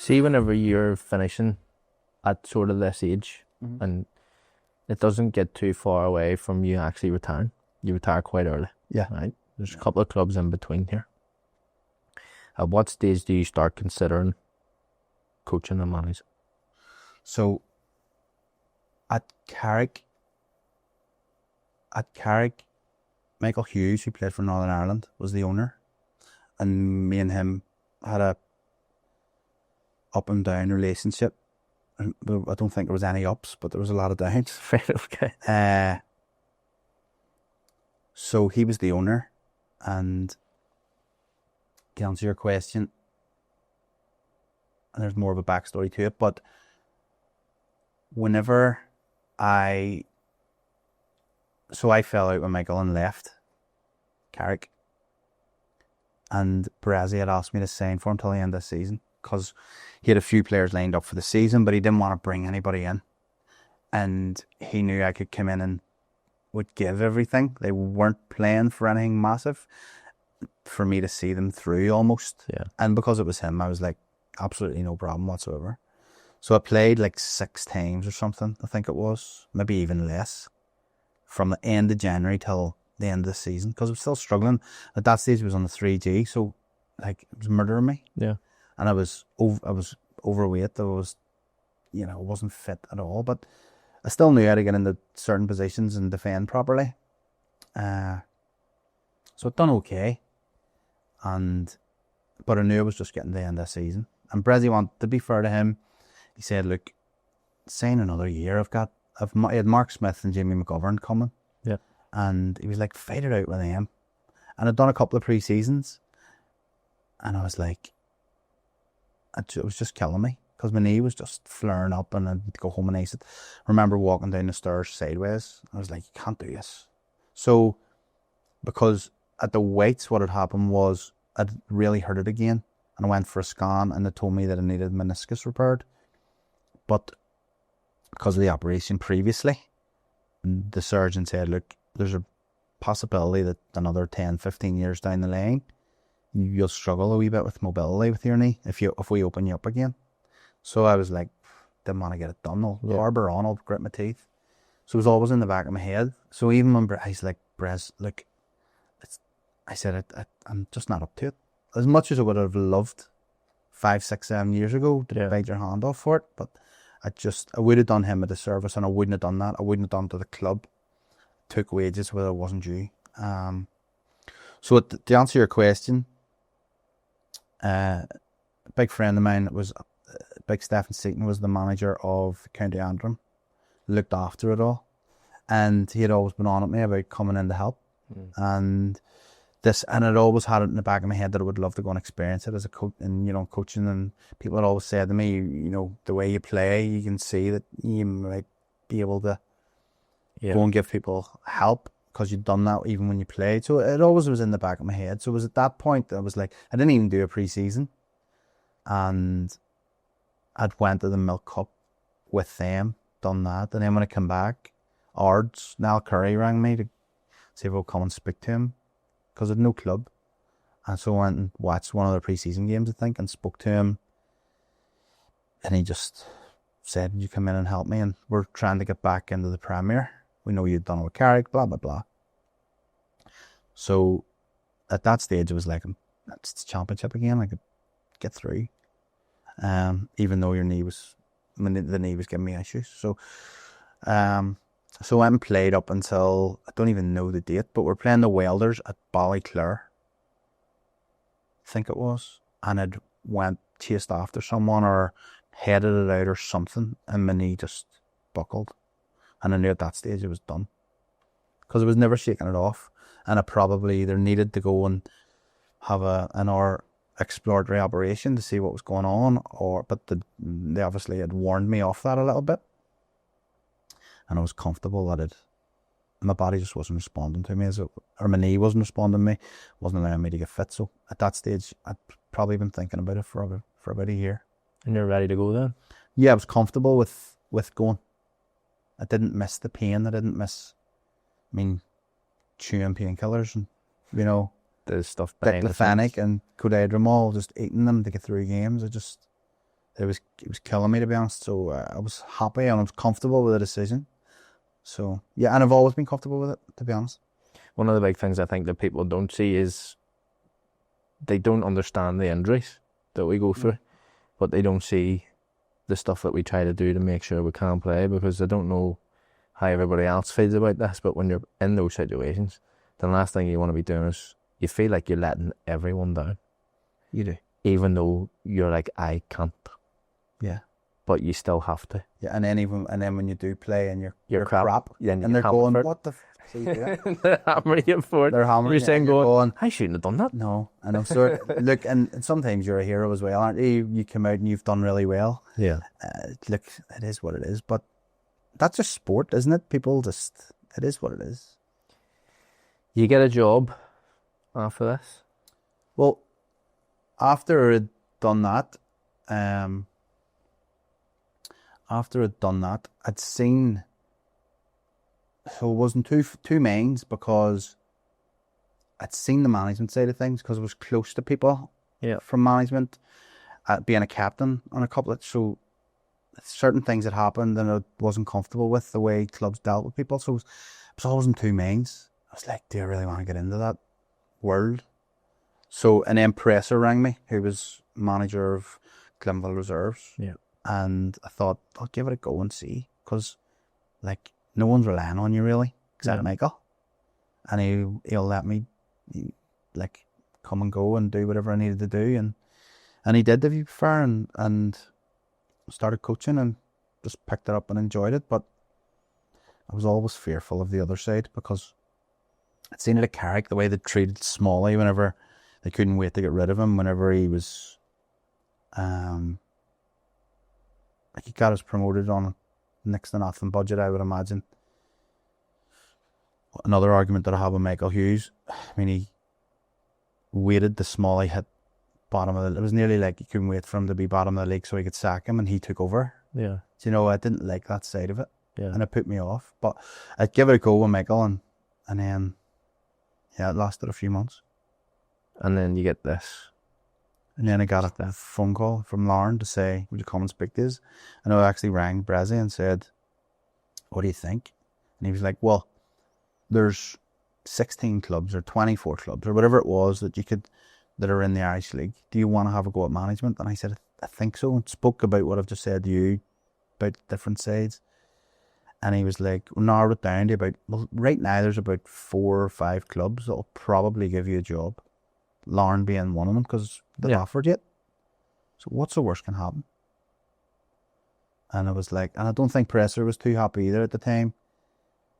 See, whenever you're finishing at sort of this age, and it doesn't get too far away from you actually retiring. You retire quite early. Yeah. Right? There's a couple of clubs in between here. At what stage do you start considering coaching and managing? So at Carrick, Michael Hughes, who played for Northern Ireland, was the owner, and me and him had a up and down relationship. I don't think there was any ups, but there was a lot of downs. Fair, okay. So he was the owner, and to answer your question, and there's more of a backstory to it, but whenever I fell out with Michael and left Carrick, and Brazzi had asked me to sign for him till the end of the season because he had a few players lined up for the season, but he didn't want to bring anybody in, and he knew I could come in and would give everything. They weren't playing for anything massive, for me to see them through almost. Yeah. And because it was him, I was like, absolutely no problem whatsoever. So I played like 6 times or something, I think it was, maybe even less, from the end of January till the end of the season, because I was still struggling. At that stage, I was on the 3G, so like it was murdering me. Yeah. And I was overweight. I was, I wasn't fit at all, but I still knew how to get into certain positions and defend properly. So I'd done okay, but I knew I was just getting to the end of the season. And Brazzi wanted, to be fair to him, he said, look, sign another year. I had Mark Smith and Jamie McGovern coming. Yeah. And he was like, fight it out with them. And I'd done a couple of pre-seasons, and I was like, it was just killing me because my knee was just flaring up, and I'd go home and I remember walking down the stairs sideways. I was like, you can't do this. So, because at the weights, what had happened was I'd really hurt it again, and I went for a scan, and they told me that I needed meniscus repaired. But because of the operation previously, the surgeon said, look, there's a possibility that another 10, 15 years down the line, you'll struggle a wee bit with mobility with your knee if we open you up again. So I was like, didn't want to get it done. I'll harbour on, I'll grit my teeth. So it was always in the back of my head. So even when he's like, Brez, look, I said, I'm just not up to it. As much as I would have loved 5, 6, 7 years ago to bite your hand off for it, but I would have done him a disservice, and I wouldn't have done that. I wouldn't have done to the club. Took wages where I wasn't due. So to answer your question, a big friend of mine was Big Stephen Seaton, was the manager of County Antrim, looked after it all, and he had always been on at me about coming in to help. And I'd always had it in the back of my head that I would love to go and experience it as a coach, and coaching. And people had always said to me, the way you play, you can see that you might be able to go and give people help because you'd done that even when you played. So it always was in the back of my head. So it was at that point that I was like, I didn't even do a pre-season, and I'd went to the Milk Cup with them, done that, and then when I come back, Nal Curry rang me to see if I would come and speak to him because I had no club. And so I went and watched one of the pre-season games, I think, and spoke to him, and he just said, you come in and help me, and we're trying to get back into the Premier. We know you've done it with Carrick, blah, blah, blah. So at that stage, it was like, it's the Championship again. I could get through. Even though the knee was giving me issues. So I went and played up until, I don't even know the date, but we're playing the Welders at Ballyclare, I think it was. And I'd chased after someone or headed it out or something, and my knee just buckled. And I knew at that stage it was done. Because I was never shaking it off. And I probably either needed to go and have an hour exploratory operation to see what was going on, but they obviously had warned me off that a little bit. And I was comfortable that my body just wasn't responding to me, or my knee wasn't responding to me, wasn't allowing me to get fit. So at that stage, I'd probably been thinking about it for about a year. And you're ready to go then? Yeah, I was comfortable with going. I didn't miss the pain. I didn't miss, chewing painkillers and, the stuff diclofenac and codadromol, just eating them to get through games. It it was killing me, to be honest. So I was happy and I was comfortable with the decision. So yeah, and I've always been comfortable with it, to be honest. One of the big things I think that people don't see is they don't understand the injuries that we go through, but they don't see the stuff that we try to do to make sure we can play, because they don't know how everybody else feels about this. But when you're in those situations, the last thing you want to be doing is you feel like you're letting everyone down. You do. Even though you're like, I can't. Yeah. But you still have to. Yeah, and then when you do play and you're crap. Then and they're going, what the so you do it? They're hammering you for it. They're hammering You're saying, going, I shouldn't have done that. No, and I'm sort of, look, and sometimes you're a hero as well, aren't you? You come out and you've done really well. Yeah. Look, it is what it is, but that's just sport, isn't it? It is what it is. You get a job after this? Well, after I'd done that, I'd seen, so it wasn't two mains, because I'd seen the management side of things, because I was close to people from management, being a captain on a couple of, so certain things had happened and I wasn't comfortable with the way clubs dealt with people. So it was always in two mains. I was like, do I really want to get into that world? So, and then Presser rang me, who was manager of Cliftonville Reserves. Yeah. And I thought, I'll give it a go and see, because like no one's relying on you really, except Michael. And he'll let me like come and go and do whatever I needed to do. And he did, if you prefer, and started coaching and just picked it up and enjoyed it. But I was always fearful of the other side, because I'd seen it at Carrick, the way they treated Smalley whenever they couldn't wait to get rid of him, whenever he was like he got us promoted on a next to nothing budget, I would imagine. Another argument that I have with Michael Hughes, I mean, he waited the Smalley hit bottom of it was nearly like you couldn't wait for him to be bottom of the league so he could sack him, and he took over. Yeah. So, you know, I didn't like that side of it. Yeah. And it put me off. But I'd give it a go with Michael, and then it lasted a few months. And then you get this. And then I got a phone call from Larne to say, would you come and speak to us? And I actually rang Brezzy and said, what do you think? And he was like, well, there's 16 clubs or 24 clubs or whatever it was that are in the Irish League. Do you want to have a go at management? And I said, I think so. And spoke about what I've just said to you about different sides. And he was like, well, narrow it down to about, well, right now there's about 4 or 5 clubs that'll probably give you a job. Larne being one of them, because they've offered it. So what's the worst can happen? And I was like, and I don't think Presser was too happy either at the time,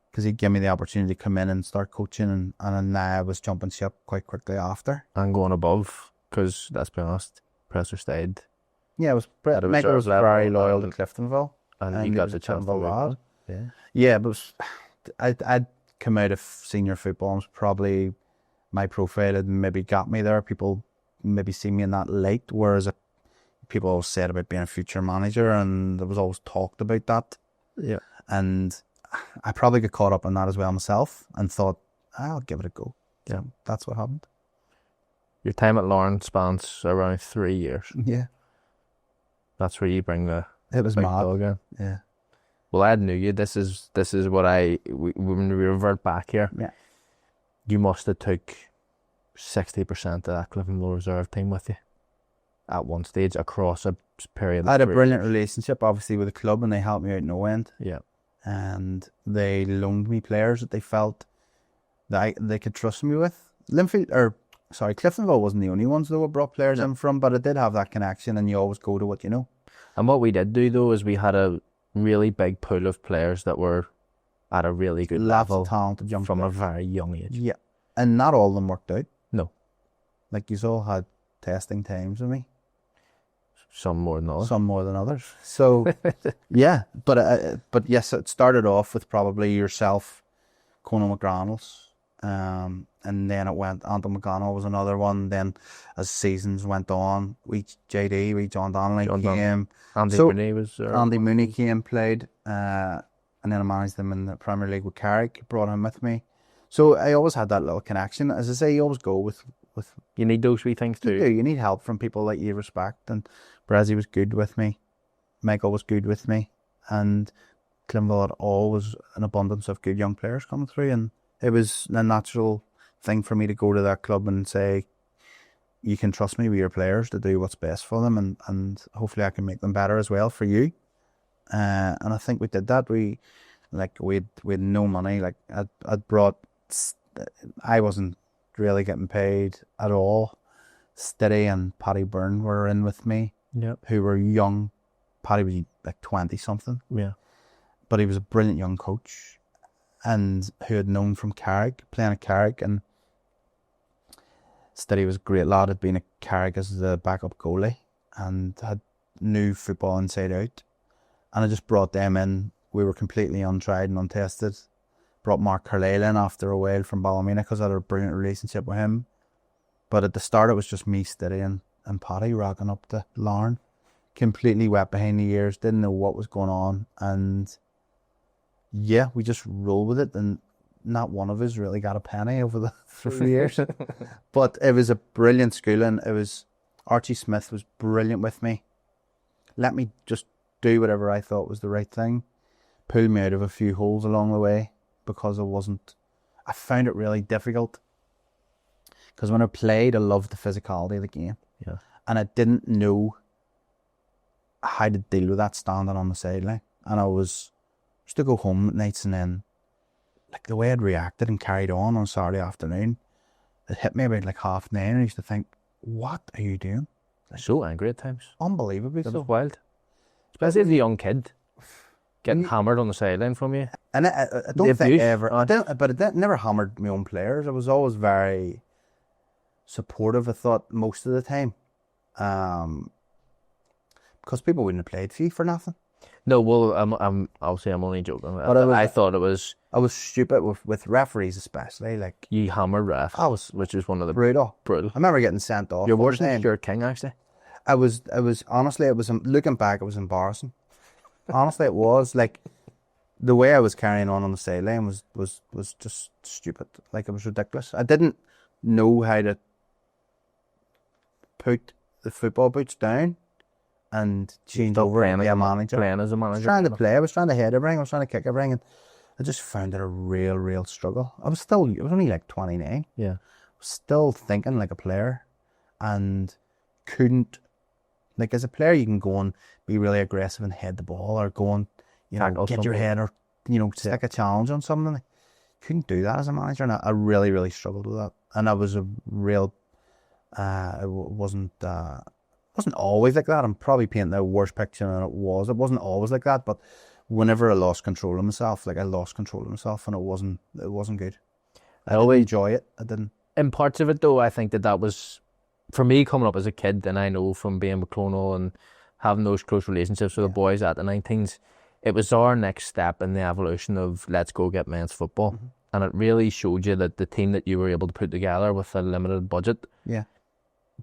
because he'd give me the opportunity to come in and start coaching, and now I was jumping ship quite quickly after. And going above, because let's be honest, Presser stayed. Yeah, it was Michael was very loyal to Cliftonville. And he got the chance to lad. Yeah, but I'd come out of senior football, and was probably my profile had maybe got me there. People maybe see me in that light, whereas people always said about being a future manager, and there was always talked about that. Yeah. And I probably got caught up in that as well myself, and thought, I'll give it a go. Yeah, that's what happened. Your time at Larne spans around 3 years. Yeah. That's where you bring the it was big mad. dog in. Yeah. Well, I knew you. This is what when we revert back here. Yeah. You must have took 60% of that Cliftonville Reserve team with you at one stage across a period. I had a brilliant relationship, obviously, with the club, and they helped me out no end. Yeah. And they loaned me players that they felt that they could trust me with. Cliftonville wasn't the only ones that were brought players in from, but it did have that connection, and you always go to what you know. And what we did do, though, is we had a really big pool of players that were at a really good level. Lots of talented young from players. a very young age. Yeah. And not all of them worked out. No. Like, you all had testing times with me. Some more than others. Some more than others. So, yeah. But yes, it started off with probably yourself, Conor McGranels, and then it went, Anton McGonnell was another one. Then as seasons went on, John Donnelly came. Andy Mooney was there. Andy Mooney came, played, and then I managed them in the Premier League with Carrick, brought him with me. So I always had that little connection. As I say, you always go with you need those wee things too. You need help from people that you respect, Brazzy was good with me. Michael was good with me. And Glenville had always an abundance of good young players coming through. And it was a natural thing for me to go to that club and say, you can trust me with your players to do what's best for them, and hopefully I can make them better as well for you. And I think we did that. We had no money. Like I'd brought, I wasn't really getting paid at all. Steady and Paddy Byrne were in with me, who were young. Paddy was like 20 something. Yeah. But he was a brilliant young coach, and who had known from Carrick, playing at Carrick, and Steady was a great lad, had been at Carrick as the backup goalie and had knew football inside out. And I just brought them in. We were completely untried and untested. Brought Mark Carlisle in after a while from Ballymena because I had a brilliant relationship with him. But at the start it was just me, Steady and Paddy rocking up to Larne. Completely wet behind the ears, didn't know what was going on. And yeah, we just rolled with it, and not one of us really got a penny over the 3 years. But it was a brilliant schooling. It was, Archie Smith was brilliant with me. Let me just do whatever I thought was the right thing. Pulled me out of a few holes along the way because I found it really difficult. Because when I played, I loved the physicality of the game. Yeah. And I didn't know how to deal with that standing on the sideline. And I was used to go home at nights, and then like the way I'd reacted and carried on Saturday afternoon, it hit me about like 9:30, and I used to think, what are you doing? Like, so angry at times. Unbelievably That so. was wild. Especially as a young kid. Getting hammered on the sideline from you. And I don't think ever, but I never hammered my own players. I was always very supportive, I thought, most of the time. Because people wouldn't have played for you for nothing. No, well, I'm only joking. But I thought it was. I was stupid with referees, especially. Like, you hammered ref, which is one of the brutal. I remember getting sent off. You're worse than Stuart King, actually. I was honestly, looking back, it was embarrassing. Honestly, it was like the way I was carrying on the sideline was just stupid. Like, it was ridiculous. I didn't know how to put the football boots down and change over and be a manager. Playing as a manager. I was trying to play. I was trying to head everything. I was trying to kick everything, and I just found it a real struggle. I was only like 29. Yeah. I was still thinking like a player, and couldn't. Like, as a player, you can go and be really aggressive and head the ball, or go and, get your head, or, stick a challenge on something. I couldn't do that as a manager, and I really struggled with that. And I was a real, it wasn't always like that. I'm probably painting a worse picture than it was. It wasn't always like that, but whenever I lost control of myself, and it wasn't good. I always enjoy it. I didn't. In parts of it, though, I think that was, for me, coming up as a kid, and I know from being with Clonal and having those close relationships with the boys at the 19s, it was our next step in the evolution of let's go get men's football. Mm-hmm. And it really showed you that the team that you were able to put together with a limited budget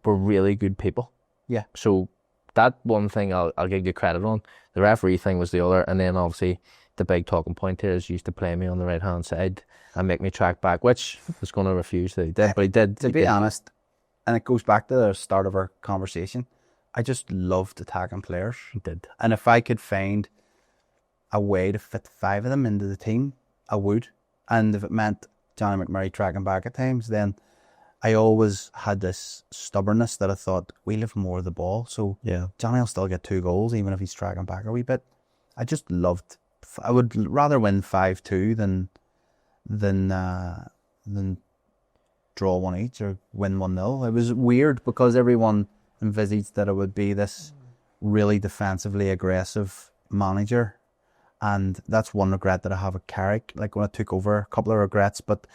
were really good people. Yeah. So that one thing I'll give you credit on. The referee thing was the other, and then obviously the big talking point here is he used to play me on the right hand side and make me track back, which I was going to refuse that he did, but he did. To be honest, and it goes back to the start of our conversation, I just loved attacking players. He did. And if I could find a way to fit 5 of them into the team, I would. And if it meant Johnny McMurray tracking back at times, then I always had this stubbornness that I thought, we'll have more of the ball. So Johnny will still get 2 goals, even if he's tracking back a wee bit. I just loved, I would rather win 5-2 than draw 1 each or win 1-0. It was weird because everyone envisaged that it would be this really defensively aggressive manager, and that's one regret that I have at Carrick. Like, when I took over, a couple of regrets, but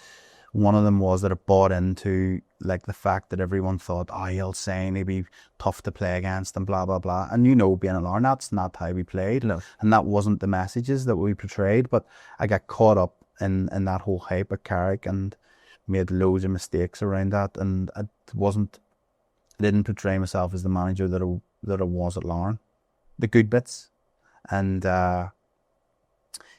one of them was that I bought into like the fact that everyone thought, he'll sign, he'll be tough to play against and blah blah blah. And being at Larne, that's not how we played. No. And that wasn't the messages that we portrayed. But I got caught up in that whole hype at Carrick and made loads of mistakes around that, and I didn't portray myself as the manager that I was at Larne. The good bits, and I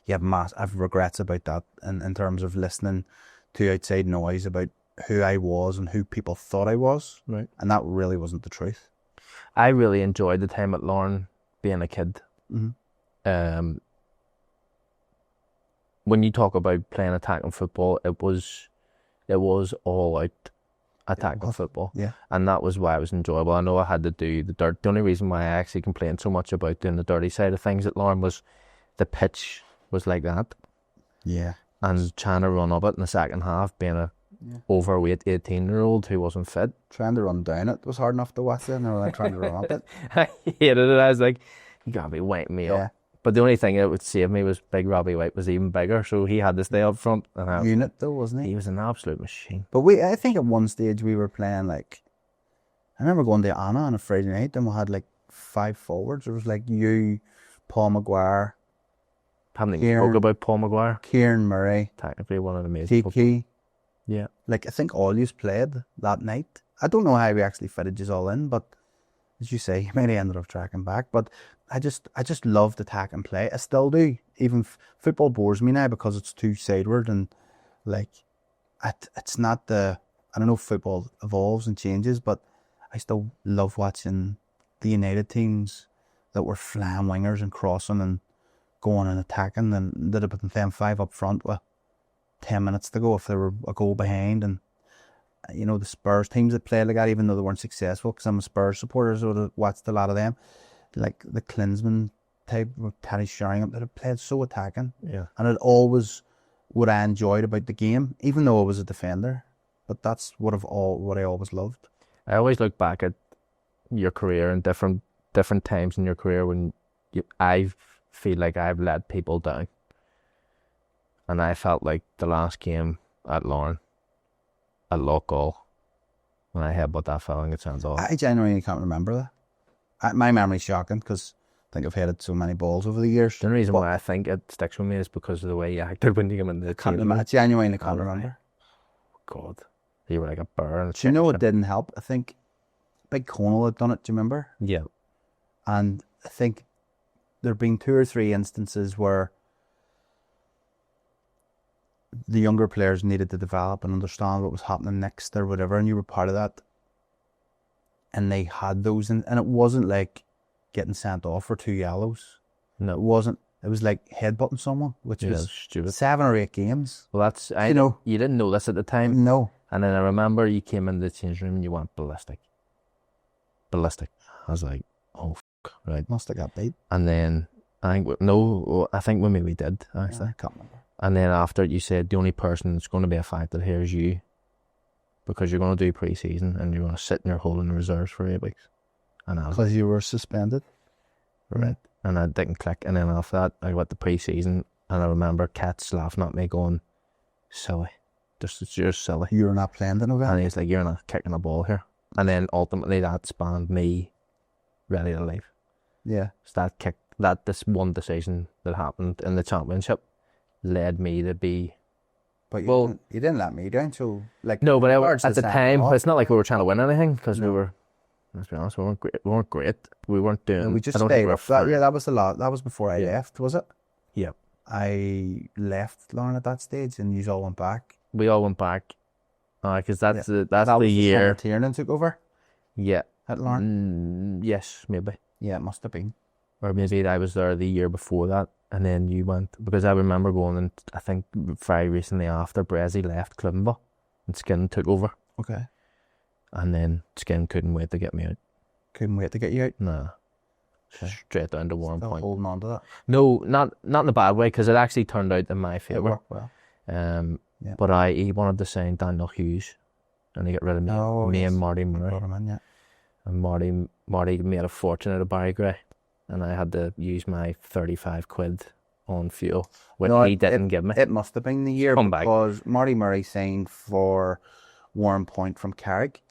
have regrets about that in terms of listening to outside noise about who I was and who people thought I was, right? And that really wasn't the truth. I really enjoyed the time at Larne being a kid. Mm-hmm. When you talk about playing attacking football, it was all out attacking football. Yeah. And that was why it was enjoyable. I know I had to do the dirt. The only reason why I actually complained so much about doing the dirty side of things at Larne was the pitch was like that. Yeah. And trying to run up it in the second half, being a overweight 18-year-old who wasn't fit. Trying to run down it was hard enough to watch it, and then trying to run up it. I hated it. I was like, you gotta be wiping me up. But the only thing that would save me was Big Robbie White was even bigger, so he had to stay up front. And Unit though, wasn't he? He was an absolute machine. But I think at one stage we were playing like, I remember going to Anna on a Friday night and we had like 5 forwards. There was like you, Paul Maguire, Haven't even spoke about Paul Maguire. Kieran Murray, Technically one of the amazing. Tiki. Yeah. Like I think all yous played that night. I don't know how we actually fitted yous all in, but as you say, you might have ended up tracking back. But I just loved attack and play. I still do. Even football bores me now because it's too sideward and like it's not the. I don't know if football evolves and changes, but I still love watching the United teams that were flying wingers and crossing and going and attacking, and they'd have been them 5 up front with 10 minutes to go if they were a goal behind. And you know, the Spurs teams that played like that, even though they weren't successful, because I'm a Spurs supporter, so I watched a lot of them, like the Klinsmann type with Teddy Sheringham, that had played so attacking. Yeah. And it always what I enjoyed about the game, even though I was a defender. But that's what I always loved. I always look back at your career and different times in your career when I feel like I've let people down. And I felt like the last game at Larne, a lock goal, when I headbutt that fella and get sent off. I genuinely can't remember that. My memory's shocking because I think I've headed so many balls over the years. The only reason why I think it sticks with me is because of the way you acted when you came in the team. I genuinely can't remember. God, you were like a bear. Do you know what didn't help? I think Big Conal had done it. Do you remember? Yeah. And I think there've been 2 or 3 instances where the younger players needed to develop and understand what was happening next or whatever, and you were part of that. And they had those, and it wasn't like getting sent off for 2 yellows. No, it wasn't. It was like headbutting someone, which was stupid. 7 or 8 games. Well, you didn't know this at the time. No. And then I remember you came in the change room and you went ballistic. I was like, oh, right. Must have got beat. And then I think we maybe did actually. I can't remember. And then after you said the only person that's going to be affected here is you, because you're going to do pre-season and you're going to sit in your hole in the reserves for 8 weeks. And because you were suspended. Right. And I didn't click. And then after that, I got the pre-season, and I remember Kat's laughing at me, going, "Silly, you're silly. You're not playing in November." And he's like, "You're not kicking a ball here." And then ultimately, that spawned me ready to leave. Yeah. So this one decision that happened in the championship led me to be. But you didn't let me down, so like. No, but at the time, it's not like we were trying to win anything, because we were. Let's be honest, we weren't great. We weren't doing. No, we just stayed up. That was a lot. That was before I left, was it? Yeah. I left Larne at that stage, and you all went back. We all went back, because that's the year Tiernan took over. Yeah. At Larne. Yes, maybe. Yeah, it must have been. Or maybe I was there the year before that, and then you went, because I remember going, and I think very recently after Brezzy left Clivenville, and Skin took over. Okay. And then Skin couldn't wait to get me out. Couldn't wait to get you out? Nah. Okay. Straight down to Warren Point. Holding on to that? No, not in a bad way, because it actually turned out in my favour. It worked well. But he wanted to sign Daniel Hughes, and he got rid of me and Marty Murray. And Marty made a fortune out of Barry Gray, and I had to use my 35 quid on fuel, which he didn't give me. It must have been the year because Marty Murray signed for Warren Point from Carrick.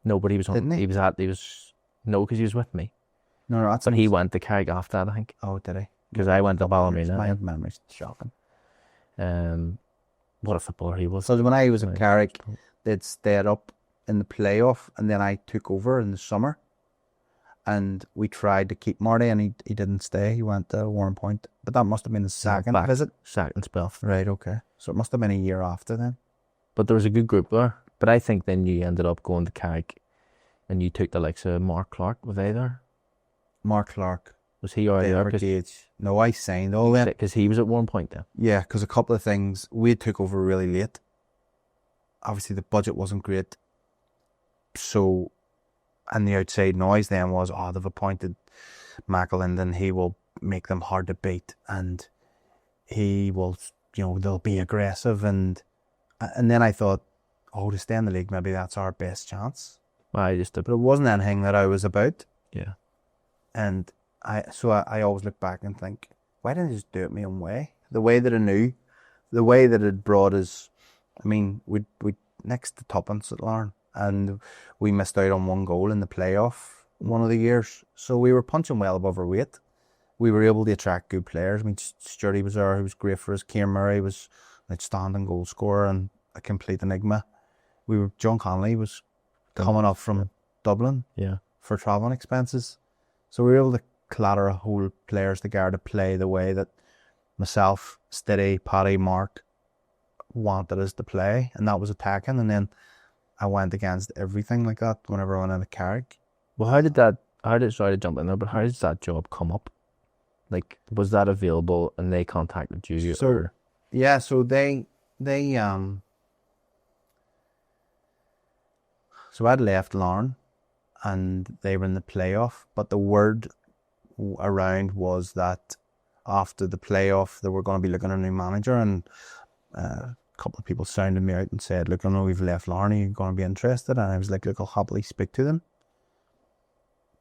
No, but he was on. Didn't he? Because he was with me. No, that's. But he went to Carrick after that, I think. Oh, did he? Because I went to Ballymena. My memory's shocking. What a footballer he was. So when I was at Carrick, they'd stayed up in the playoff, and then I took over in the summer, and we tried to keep Marty, and he didn't stay. He went to Warren Point, but that must have been his second visit. Second spell. Right. Okay. So it must have been a year after then. But there was a good group there. But I think then you ended up going to Carrick and you took the likes of Mark Clark, were they there? Mark Clark, Was he already there? David Gage. No, I signed all that. Because he was at one point then. Yeah, because a couple of things. We took over really late. Obviously, the budget wasn't great. So, and the outside noise then was, they've appointed McAlinden. He will make them hard to beat, and he will, they'll be aggressive. And then I thought, to stay in the league, maybe that's our best chance. But it wasn't anything that I was about. Yeah. And I always look back and think, why didn't I just do it my own way? The way that I knew, the way that it brought us. I mean, we next to Tuppence at Larne, and we missed out on one goal in the playoff one of the years. So we were punching well above our weight. We were able to attract good players. I mean, Sturdy was there, who was great for us. Kieran Murray was an outstanding goal scorer and a complete enigma. John Connolly was coming up from Dublin for travelling expenses. So we were able to clatter a whole players together to play the way that myself, Steady, Paddy, Mark wanted us to play, and that was attacking. And then I went against everything like that whenever I went into Carrick. Well, sorry to jump in there, but how did that job come up? Like, was that available and they contacted you? So so I'd left Larne and they were in the playoff, but the word around was that after the playoff they were going to be looking at a new manager, and a couple of people sounded me out and said, look, I know we've left Larne, are you going to be interested? And I was like, look, I'll happily speak to them.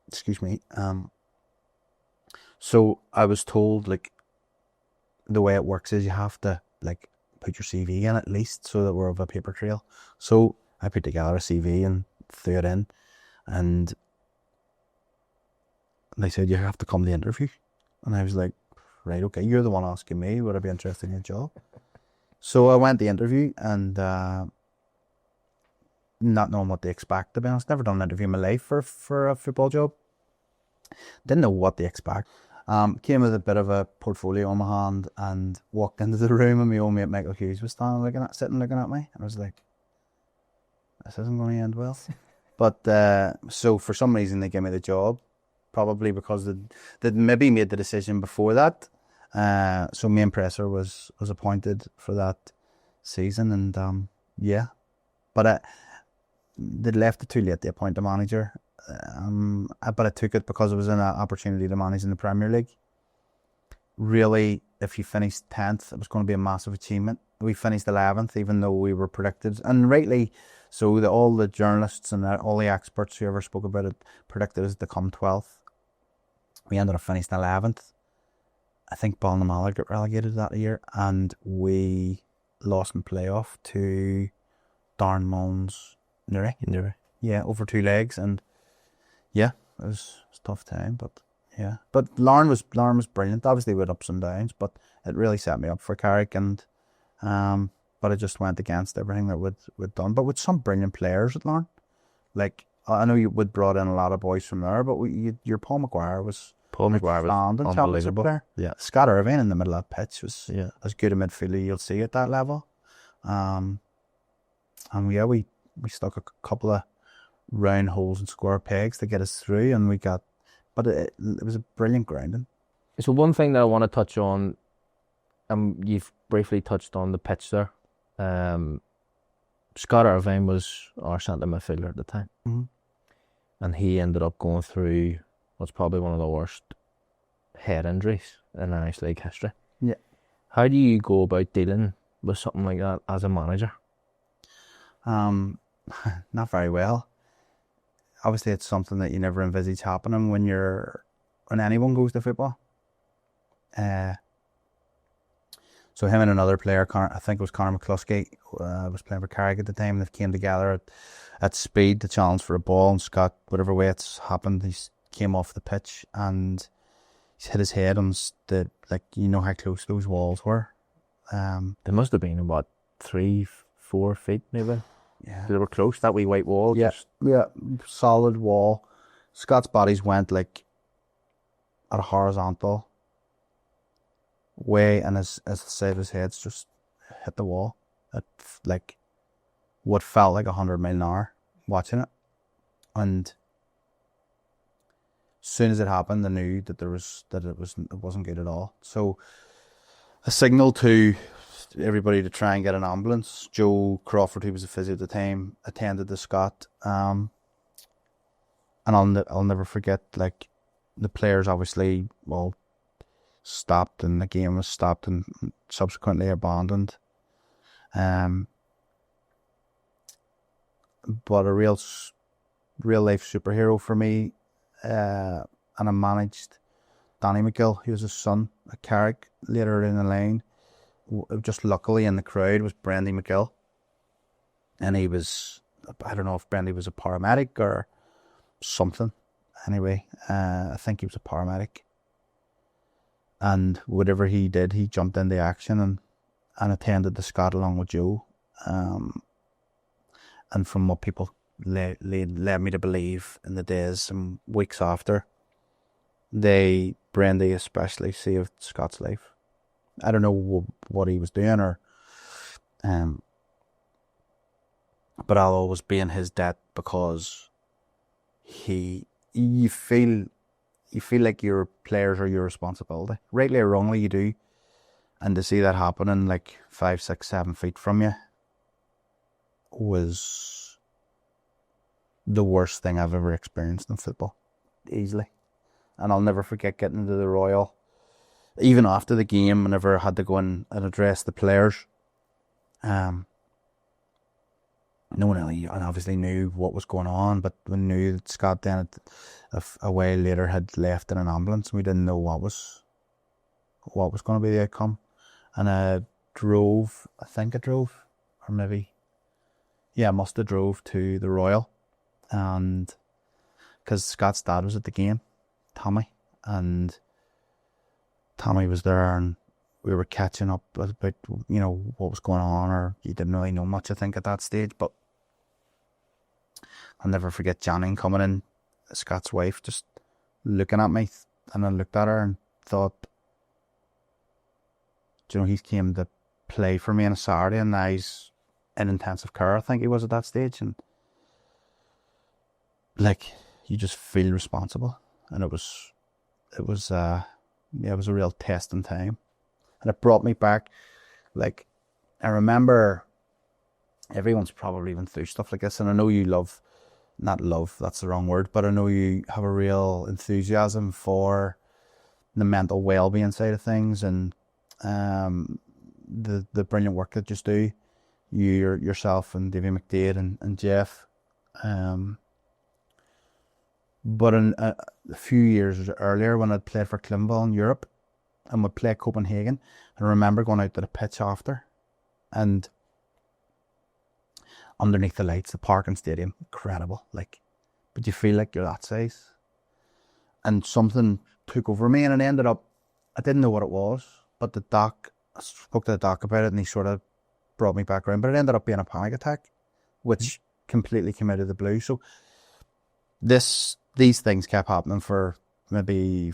Excuse me. So I was told, like, the way it works is you have to, like, put your CV in at least so that we're of a paper trail. So I put together a CV and threw it in, and they said, you have to come to the interview. And I was like, right, okay, you're the one asking me, would I be interested in your job? So I went to the interview, and not knowing what to expect, to be honest. Never done an interview in my life for a football job. Didn't know what to expect. Came with a bit of a portfolio on my hand and walked into the room, and my old mate Michael Hughes was sitting looking at me. And I was like, this isn't going to end well. But so for some reason they gave me the job, probably because they'd maybe made the decision before that. So main presser was appointed for that season, and but they'd left it too late to appoint a manager. But I took it because it was an opportunity to manage in the Premier League. Really, if you finished 10th, it was going to be a massive achievement. We finished 11th, even though we were predicted, and rightly so, that all the journalists and all the experts who ever spoke about it predicted us to come 12th. We ended up finishing 11th. I think Ballinamallard got relegated that year, and we lost in playoff to Darren Mullins Newry. Yeah, over 2 legs, and yeah, it was a tough time, but yeah. But Larne was brilliant, obviously with ups and downs, but it really set me up for Carrick, and but I just went against everything that we'd done. But with some brilliant players at Larne. Like, I know you would brought in a lot of boys from there, but your Paul McGuire was unbelievable. Player. Yeah. Scott Irvine in the middle of that pitch was as good a midfielder you'll see at that level. And yeah, we stuck a couple of round holes and square pegs to get us through, and but it was a brilliant grounding. So one thing that I want to touch on, you've briefly touched on the pitch there. Scott Irvine was our centre midfielder at the time, and he ended up going through what's probably one of the worst head injuries in Irish League history. Yeah. How do you go about dealing with something like that as a manager? Not very well. Obviously, it's something that you never envisage happening when anyone goes to football. So him and another player, I think it was Conor McCluskey, was playing for Carrick at the time. They came together at speed to challenge for a ball, and Scott, whatever way it's happened, he came off the pitch and he's hit his head on how close those walls were. They must have been about 3-4 feet maybe. Yeah, they were close. That wee white wall. Yeah, solid wall. Scott's bodies went like at a horizontal way, and as the side of his head's just hit the wall at like what felt like 100 mile an hour watching it. And soon as it happened, I knew that it wasn't good at all. So I signalled to everybody to try and get an ambulance. Joe Crawford, who was a physio at the time, attended to Scott. And I'll never forget, like, the players obviously stopped, and the game was stopped and subsequently abandoned. But a real life superhero for me, and I managed Danny McGill, he was his son at Carrick, later in the line. Just luckily in the crowd was Brendy McGill, and he was, I don't know if Brendy was a paramedic or something. Anyway, I think he was a paramedic, and whatever he did, he jumped into action and attended to Scott along with Joe. And from what people led me to believe in the days and weeks after, Brendy especially saved Scott's life. I don't know what he was doing, or but I'll always be in his debt, because you feel like your players are your responsibility, rightly or wrongly, you do. And to see that happening like 5, 6, 7 feet from you was the worst thing I've ever experienced in football, easily. And I'll never forget getting into the Royal, even after the game, whenever I had to go in and address the players. No one really obviously knew what was going on, but we knew that Scott then a while later had left in an ambulance. We didn't know what was going to be the outcome. And I think I drove, or maybe, yeah, I must have drove to the Royal, and because Scott's dad was at the game, Tommy, and Tommy was there, and we were catching up about, what was going on, or he didn't really know much, I think, at that stage. But I'll never forget Janine coming in, Scott's wife, just looking at me, and I looked at her and thought, he's came to play for me on a Saturday, and now he's in intensive care, I think he was at that stage, and like, you just feel responsible. And it was a real testing time, and it brought me back. Like, I remember, everyone's probably been through stuff like this, and I know you not love, that's the wrong word, but I know you have a real enthusiasm for the mental well-being side of things, and the brilliant work that you do, yourself and David McAlinden and Jeff. But a few years earlier, when I'd played for Climball in Europe and would play Copenhagen, I remember going out to the pitch after, and underneath the lights, the Parkin Stadium, incredible, like, but you feel like you're that size. And something took over me, and it ended up, I didn't know what it was, but I spoke to the doc about it, and he sort of brought me back around, but it ended up being a panic attack, which completely came out of the blue. So these things kept happening for maybe,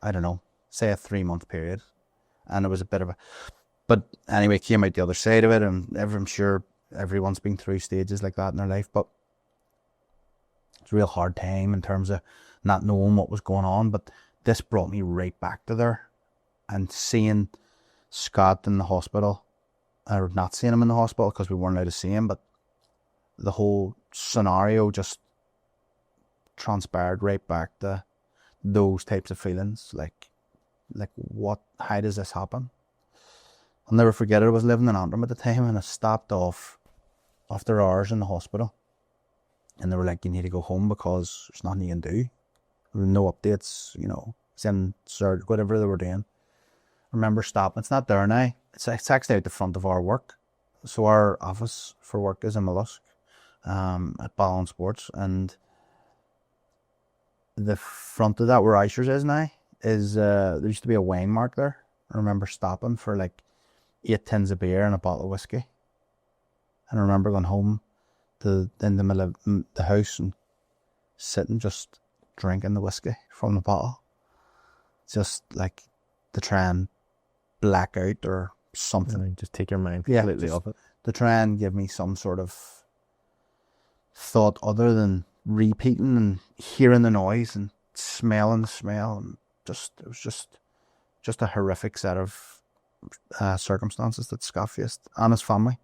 I don't know, say a 3-month period, and it was a bit of a, but anyway, came out the other side of it, and I'm sure everyone's been through stages like that in their life, but it's a real hard time in terms of not knowing what was going on. But this brought me right back to there, and seeing Scott in the hospital, or not seeing him in the hospital because we weren't allowed to see him, but the whole scenario just transpired right back to those types of feelings, like how does this happen? I'll never forget it. I was living in Antrim at the time, and I stopped off after hours in the hospital, and they were like, you need to go home because there's nothing you can do. There were no updates, send surgery, whatever they were doing. I remember stopping. It's not there now. It's actually out the front of our work. So our office for work is in Mollusk, at Ballon Sports, and the front of that, where Ishers is now, is there used to be a wine mark there. I remember stopping for like 8 tins of beer and a bottle of whiskey. And I remember going home in the middle of the house and sitting, just drinking the whiskey from the bottle, just like to try and black out or something. Just take your mind completely off it. To try and give me some sort of thought other than repeating and hearing the noise and smelling the smell, and it was just a horrific set of circumstances that Scott faced and his family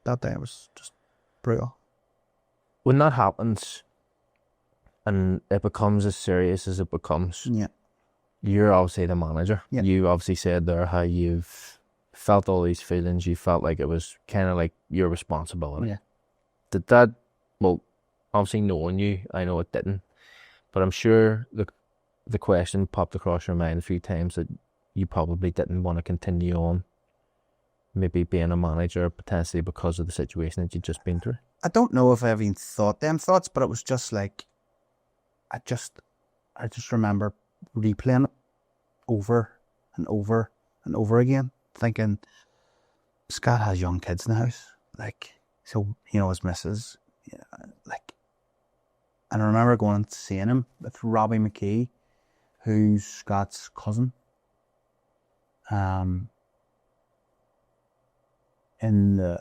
that day. It was just brutal. When that happens and it becomes as serious as it becomes, Yeah. you're obviously the manager. Yeah. You obviously said there how you've felt all these feelings. You felt like it was kind of like your responsibility. Yeah. Did that, well, obviously knowing you, I know it didn't, but I'm sure the question popped across your mind a few times that you probably didn't want to continue on maybe being a manager potentially because of the situation that you'd just been through. I don't know if I even thought them thoughts, but it was just like, I just remember replaying it over and over and over again, thinking, Scott has young kids in the house, like, so, his missus, like, and I remember going and seeing him with Robbie McKee, who's Scott's cousin, in the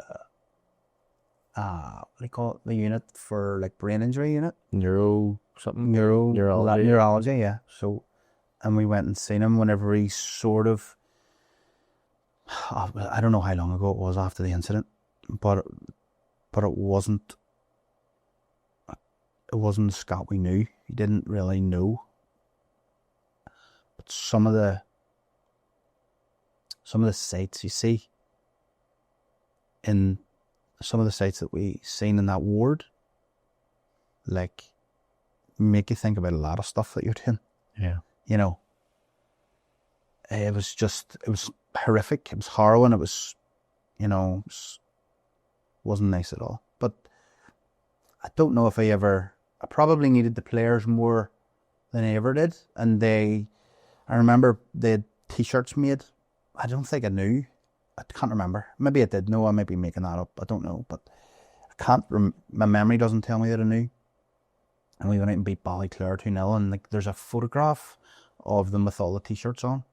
what do you call it? The unit for like brain injury unit. Neurology, yeah. So, and we went and seen him whenever he sort of, I don't know how long ago it was after the incident, but it wasn't the Scott we knew. He didn't really know. But some of the sights you see in some of the sites that we seen in that ward, like, make you think about a lot of stuff that you're doing. Yeah. It was horrific. It was harrowing. It was, wasn't nice at all. But I don't know if I probably needed the players more than I ever did. And I remember they had t-shirts made. I don't think I knew. I can't remember. Maybe I did know. I might be making that up. I don't know. But I can't. My memory doesn't tell me that I knew. And we went out and beat Ballyclare 2-0. And like, there's a photograph of them with all the t-shirts on.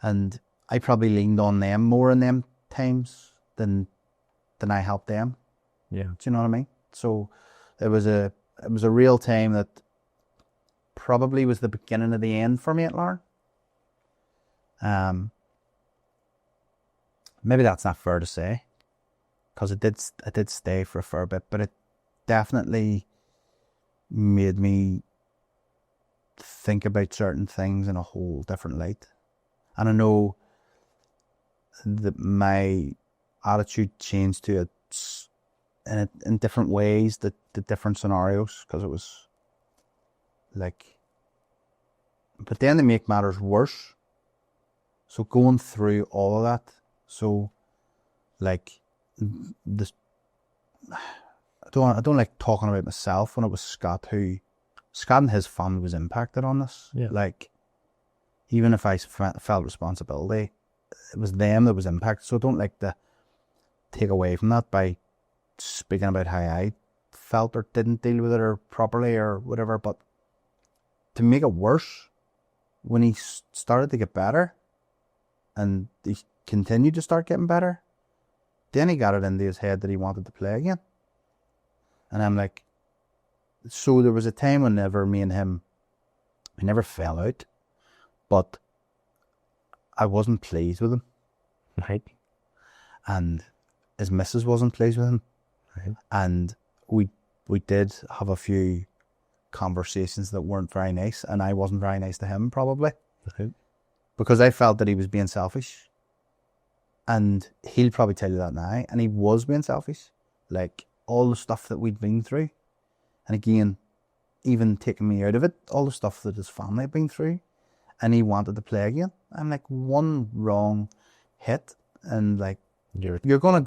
And I probably leaned on them more in them times than I helped them. Yeah. Do you know what I mean? So it was a real time that probably was the beginning of the end for me at Larne. Maybe that's not fair to say, because I did stay for a fair bit, but it definitely made me think about certain things in a whole different light. And I know that my attitude changed to it in different ways, the different scenarios, because it was like, but then they make matters worse. So going through all of that, so like this, I don't like talking about myself when it was Scott and his family was impacted on this. Yeah. Like, even if I felt responsibility, it was them that was impacted. So I don't like to take away from that by speaking about how I felt or didn't deal with it or properly or whatever. But to make it worse, when he started to get better and he continued to start getting better, then he got it into his head that he wanted to play again. And I'm like, so there was a time whenever me and him, we never fell out, but I wasn't pleased with him. Right. And his missus wasn't pleased with him. Right. And we did have a few conversations that weren't very nice, and I wasn't very nice to him probably. Right. Because I felt that he was being selfish. And he'll probably tell you that now. And he was being selfish. Like, all the stuff that we'd been through. And again, even taking me out of it, all the stuff that his family had been through. And he wanted to play again. I'm like, one wrong hit, and like, we're gonna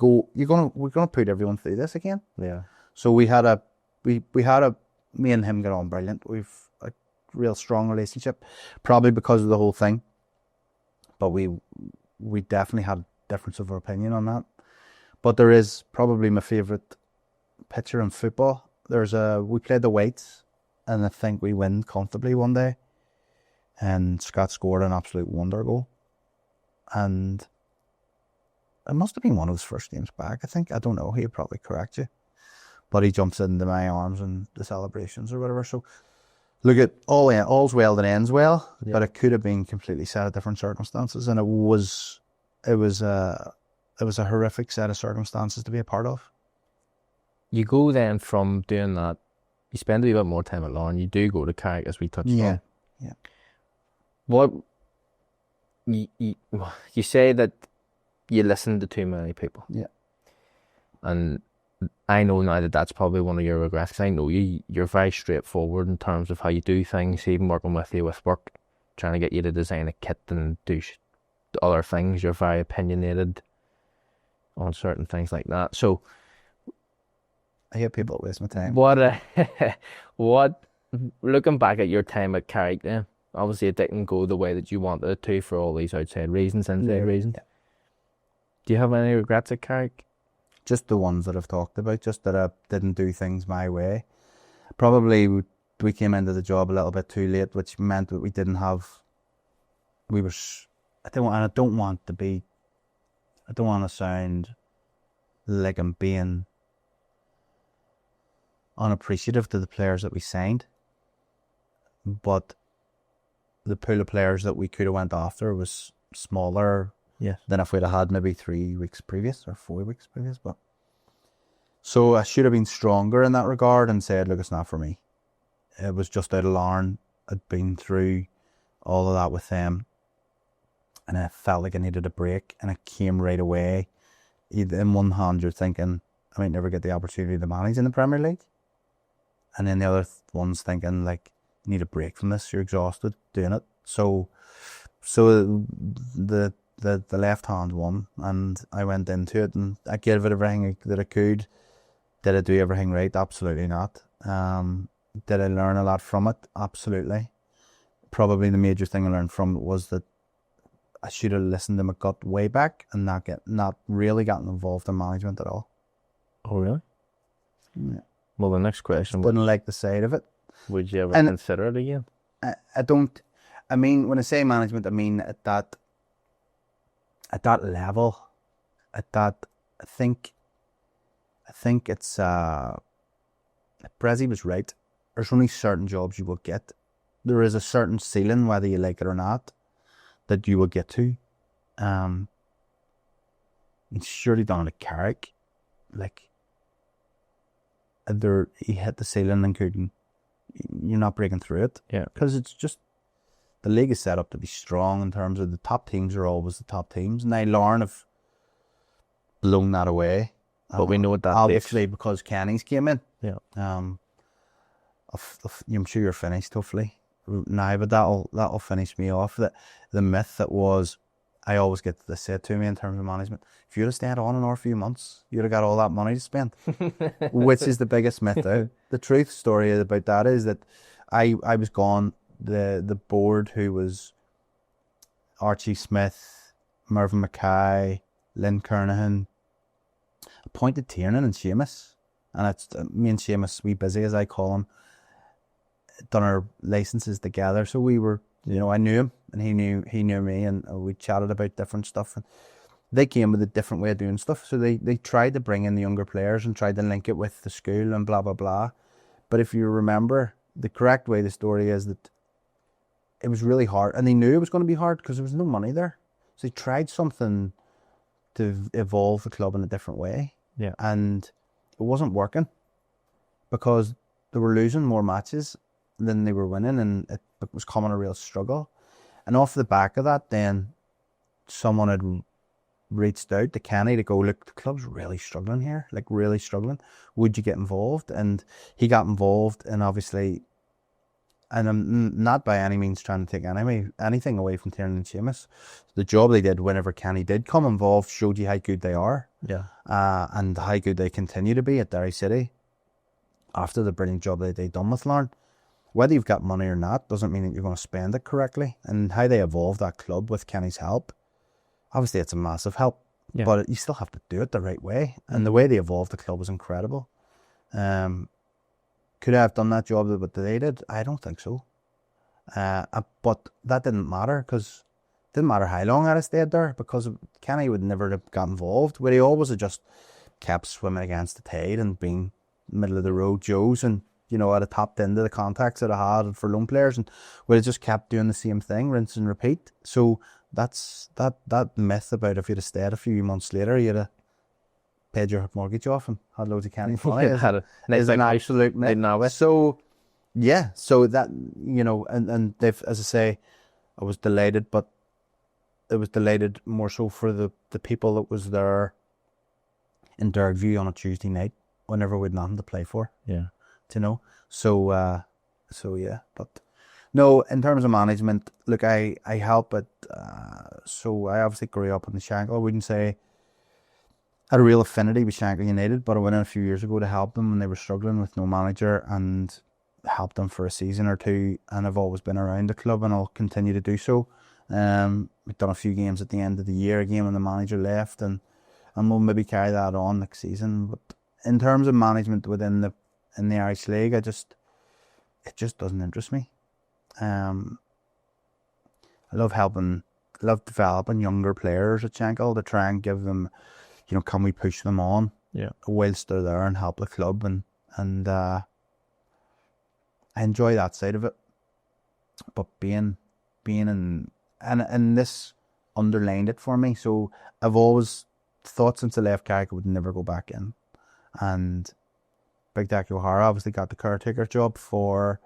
put everyone through this again. Yeah. So me and him get on brilliant. We've a real strong relationship, probably because of the whole thing. But we definitely had a difference of opinion on that. But there is probably my favourite picture in football. We played the Whites, and I think we win comfortably one day. And Scott scored an absolute wonder goal. And it must have been one of his first games back, I think. I don't know, he'd probably correct you. But he jumps into my arms in the celebrations or whatever. So, look at all's well that ends well, Yeah. but it could have been completely set of different circumstances, and it was a horrific set of circumstances to be a part of. You go then from doing that, you spend a wee bit more time at Larne, you do go to Carrick, as we touched on. Yeah. What you say that you listen to too many people. Yeah. And I know now that that's probably one of your regrets, because I know you're very straightforward in terms of how you do things, even working with you with work, trying to get you to design a kit and do other things. You're very opinionated on certain things like that. So I hate people that waste my time. what, looking back at your time at Carrick then, obviously it didn't go the way that you wanted it to for all these outside reasons, inside reasons. Yeah. Do you have any regrets at Carrick? Just the ones that I've talked about, just that I didn't do things my way. Probably we came into the job a little bit too late, which meant that we didn't have. I don't want to sound like I'm being unappreciative to the players that we signed, but the pool of players that we could have went after was smaller. Yes. Than if we'd have had maybe 3 weeks previous or 4 weeks previous. But so I should have been stronger in that regard and said, look, it's not for me. It was just out of Larne. I'd been through all of that with them, and I felt like I needed a break, and it came right away. In one hand, you're thinking, I might never get the opportunity to manage in the Premier League. And then the other one's thinking, like, you need a break from this. You're exhausted doing it. So the left hand won, and I went into it and I gave it everything that I could. Did I do everything right? Absolutely not. Did I learn a lot from it? Absolutely. Probably the major thing I learned from it was that I should have listened to my gut way back and not really gotten involved in management at all. Oh, really? Yeah. Well, the next question, Didn't like the side of it. would you ever consider it again? I don't. I mean, when I say management, I mean at that level, I think it's Brezzy was right. There's only certain jobs you will get. There is a certain ceiling, whether you like it or not, that you will get to. And surely down at Carrick, like, he hit the ceiling and couldn't. You're not breaking through it. Yeah. Because it's just, the league is set up to be strong in terms of the top teams are always the top teams. Now Larne have blown that away. But we know what that obviously because Kenny's came in. Yeah. I'm sure you're finished hopefully now, but that'll finish me off. The myth that was, I always get this said to me in terms of management, if you'd have stayed on another few months, you'd have got all that money to spend. Which is the biggest myth out. The truth story about that is that I was gone. The board, who was Archie Smith, Mervyn Mackay, Lynn Kernahan, appointed Tiernan and Seamus, and it's me and Seamus, we busy as I call him, done our licenses together. So we were, I knew him and he knew me, and we chatted about different stuff. And they came with a different way of doing stuff. So they tried to bring in the younger players and tried to link it with the school and blah blah blah. But if you remember, the correct way the story is that it was really hard, and they knew it was going to be hard because there was no money there. So they tried something to evolve the club in a different way. Yeah. And it wasn't working because they were losing more matches than they were winning, and it was becoming a real struggle. And off the back of that, then someone had reached out to Kenny to go, look, the club's really struggling here, like really struggling. Would you get involved? And he got involved, and obviously, and I'm not by any means trying to take anything away from Tiernan and Seamus. The job they did whenever Kenny did come involved showed you how good they are. Yeah. And how good they continue to be at Derry City after the brilliant job that they've done with Larne. Whether you've got money or not doesn't mean that you're going to spend it correctly. And how they evolved that club with Kenny's help, obviously it's a massive help, but you still have to do it the right way. And the way they evolved the club was incredible. Could I have done that job that they did? I don't think so. But that didn't matter, because it didn't matter how long I'd have stayed there, because Kenny would never have got involved. Where he always had just kept swimming against the tide and being middle of the road Joes, and you know, I'd have tapped into the contacts that I had for loan players, and we'd have just kept doing the same thing, rinse and repeat. So that's that myth about if you'd have stayed a few months later, you'd have paid your mortgage off and had loads of candy money. Is an absolute myth. So yeah, so that, you know, and they've, as I say, I was delighted, but it was delighted more so for the people that was there in Dergview on a Tuesday night whenever we'd nothing to play for. Yeah. Do you know? So yeah, but no, in terms of management, look, I help it. So I obviously grew up in the Shankill. I wouldn't say I had a real affinity with Shankill United, but I went in a few years ago to help them when they were struggling with no manager, and helped them for a season or two, and I've always been around the club and I'll continue to do so. We've done a few games at the end of the year, a game when the manager left, and we'll maybe carry that on next season. But in terms of management in the Irish League, it just doesn't interest me. I love developing younger players at Shankill to try and give them, you know, can we push them on? Yeah. Whilst they're there and help the club, and I enjoy that side of it. But being in, and this underlined it for me. So I've always thought since I left Carrick I would never go back in. And Big Dacky O'Hara obviously got the caretaker job for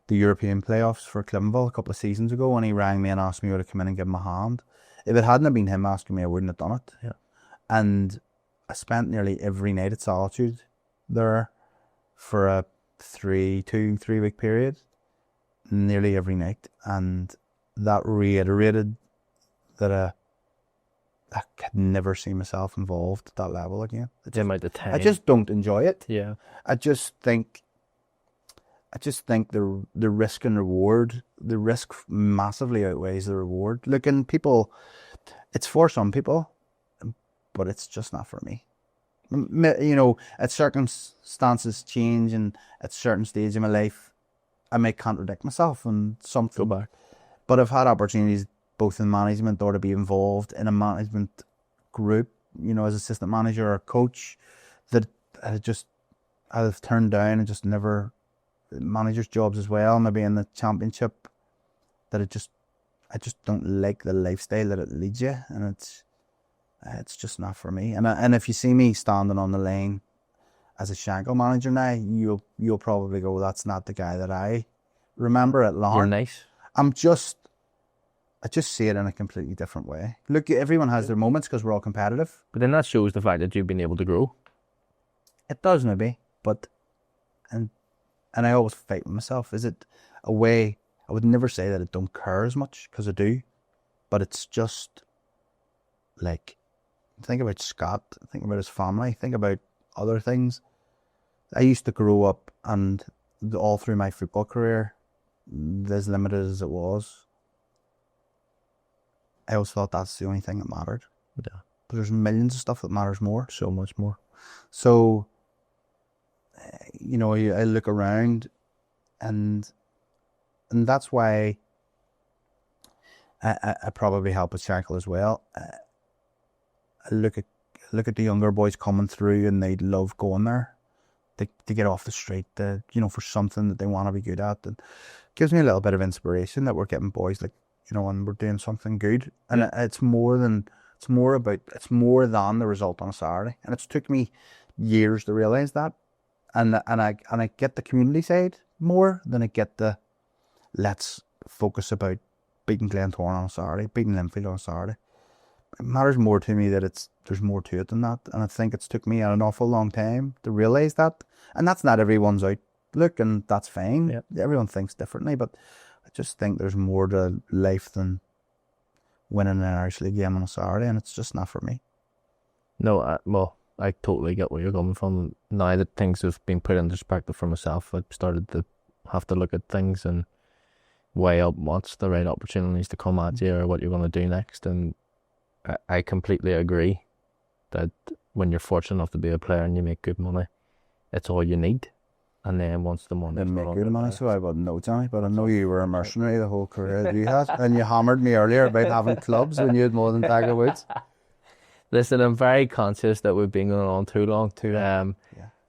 the European playoffs for Clivenville a couple of seasons ago, and he rang me and asked me would I come in and give him a hand. If it hadn't been him asking me, I wouldn't have done it. Yeah. And I spent nearly every night at Solitude there for a 3 week period, nearly every night, and that reiterated that I could never see myself involved at that level again. I just don't enjoy it. Yeah. I just think the risk and reward, the risk massively outweighs the reward. Look, and people, it's for some people, but it's just not for me. You know, at circumstances change, and at certain stage in my life, I may contradict myself and something. Go back. But I've had opportunities both in management or to be involved in a management group, you know, as assistant manager or coach, that I've turned down and just never, managers' jobs as well, maybe in the championship, that I just don't like the lifestyle that it leads you, and it's just not for me. And if you see me standing on the lane as a Shankill manager now, you'll probably go, that's not the guy that I remember at Larne. You're nice. I just see it in a completely different way. Look, everyone has their moments because we're all competitive. But then that shows the fact that you've been able to grow. It does maybe, but and I always fight with myself. Is it a way? I would never say that I don't care as much, because I do, but it's just like, think about Scott, think about his family, think about other things. I used to grow up, and all through my football career, as limited as it was, I always thought that's the only thing that mattered. Yeah. But there's millions of stuff that matters more. So much more. So, you know, I look around, and that's why I probably help with Shankill as well. I look at the younger boys coming through, and they love going there. To get off the street, you know, for something that they want to be good at. And it gives me a little bit of inspiration that we're getting boys like, you know, and we're doing something good. And it's more than the result on a Saturday. And it's took me years to realise that. And I get the community side more than I get the let's focus about beating Glentoran on a Saturday, beating Linfield on a Saturday. It matters more to me that there's more to it than that. And I think it's took me an awful long time to realise that. And that's not everyone's outlook, and that's fine. Yep. Everyone thinks differently, but I just think there's more to life than winning an Irish League game on a Saturday, and it's just not for me. No, I totally get where you're coming from. Now that things have been put into perspective for myself, I've started to have to look at things and weigh up what's the right opportunities to come at you or what you're going to do next. And I completely agree that when you're fortunate enough to be a player and you make good money, it's all you need. And then once the money... Didn't make good money, so I wouldn't know, Johnny, but I know you were a mercenary the whole career that you had, and you hammered me earlier about having clubs when you had more than Tiger Woods. Listen, I'm very conscious that we've been going on too long.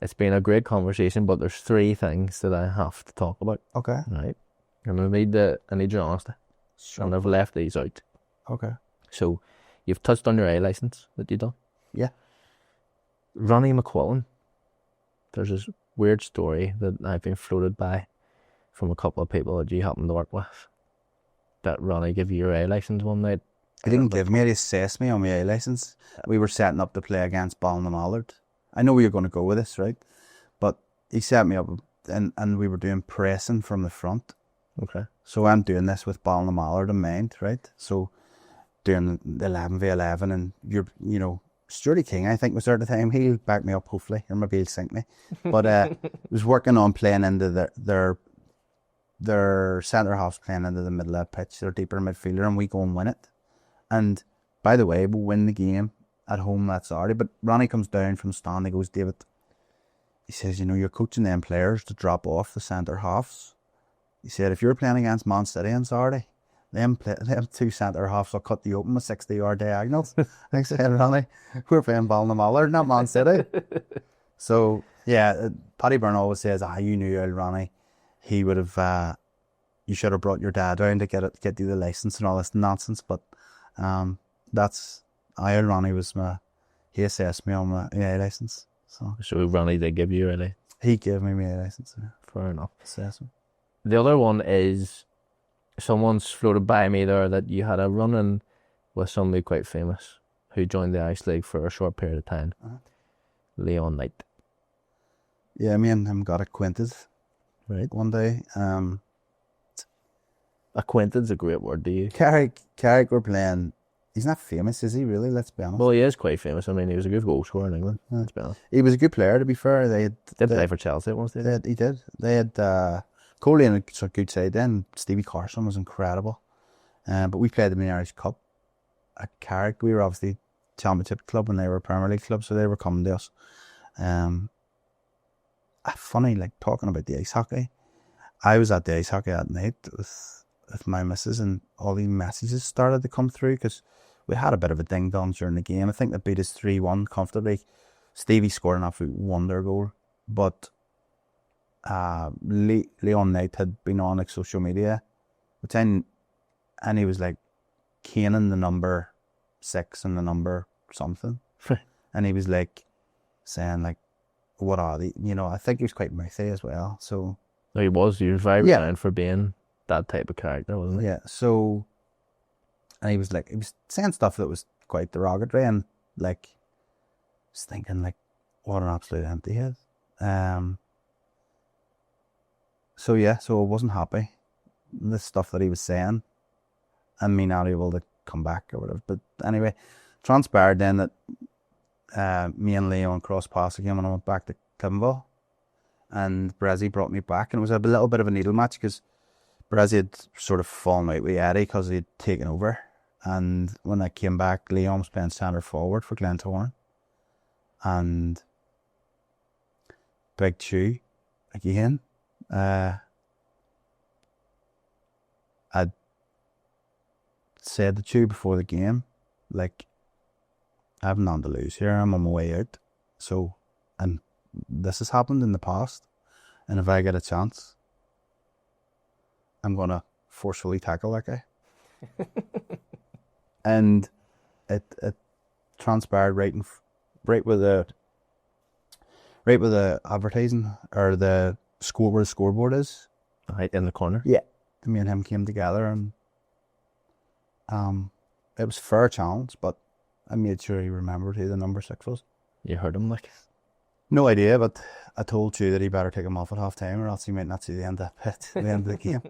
It's been a great conversation, but there's 3 things that I have to talk about. Okay. Right. And I need your honesty. Sure. And I've left these out. Okay. So, you've touched on your A licence that you done. Yeah. Ronnie McQuillan. There's this weird story that I've been floated by from a couple of people that you happen to work with. That Ronnie gave you your A licence one night. He didn't give me it, he assessed me on my A licence. We were setting up to play against Ballinamallard. I know where you're going to go with this, right? But he set me up and we were doing pressing from the front. Okay. So I'm doing this with Ballinamallard in mind, right? So doing the 11v11 and Stuart King, I think, was there at the time. He'll back me up, hopefully, or maybe he'll sink me. But was working on playing into their centre halves, playing into the middle of the pitch, their deeper midfielder, and we go and win it. And by the way, we'll win the game at home that Saturday. But Ronnie comes down from stand, he goes, David, he says, you're coaching them players to drop off the centre halves. He said, if you're playing against Man City on Saturday, them 2 centre halves will cut you open with 60-yard diagonals. I said, Ronnie, we're playing Ballinamallard, not Man City. So, yeah, Paddy Byrne always says, you knew old Ronnie. He would have, you should have brought your dad down to get you the licence and all this nonsense. But that's, old Ronnie he assessed me on my A licence. So Ronnie did give you really? He gave me my A licence. Yeah. Fair enough. Assessment. The other one is, someone's floated by me there that you had a run-in with somebody quite famous who joined the Ice League for a short period of time. Leon Knight. Yeah, me and him got acquainted. Right. One day. Acquainted's a great word to use. Carrick were playing. He's not famous, is he really? Let's be honest. Well, he is quite famous. I mean, he was a good goal scorer in England. Let's be honest. He was a good player, to be fair. They did play for Chelsea at one stage. He did. They had Coley in a good side then. Stevie Carson was incredible. But we played them in the Irish Cup at Carrick. We were obviously Championship club and they were a Premier League club, so they were coming to us. Funny, like talking about the ice hockey. I was at the ice hockey that night with my missus, and all these messages started to come through because we had a bit of a ding dong during the game. I think they beat us 3-1 comfortably. Stevie scored an absolute wonder goal, but Leon Knight had been on like social media, and he was like caning the number 6 and the number something, and he was like saying like, what are they? I think he was quite mouthy as well. So no, he was very renowned for being that type of character, wasn't he? Yeah. So, and he was saying stuff that was quite derogatory, and like, just thinking like, what an absolute empty head. So I wasn't happy with the stuff that he was saying, and me not able to come back or whatever. But anyway, transpired then that me and Leon crossed paths again when I went back to Clivenville, and Brezzy brought me back, and it was a little bit of a needle match because Brezzy had sort of fallen out with Eddie because he'd taken over, and when I came back, Leon was playing centre forward for Glentoran, and Big Chew again. I'd said to Chew before the game, like, I have none to lose here. I'm on my way out. So, and this has happened in the past. And if I get a chance, I'm going to forcefully tackle that guy. And it transpired right with the advertising or the score where the scoreboard is. Right in the corner. Yeah. Me and him came together, and it was a fair challenge, but I made sure he remembered who the number 6 was. You heard him like? No idea, but I told you that he better take him off at half time, or else he might not see the end of the game.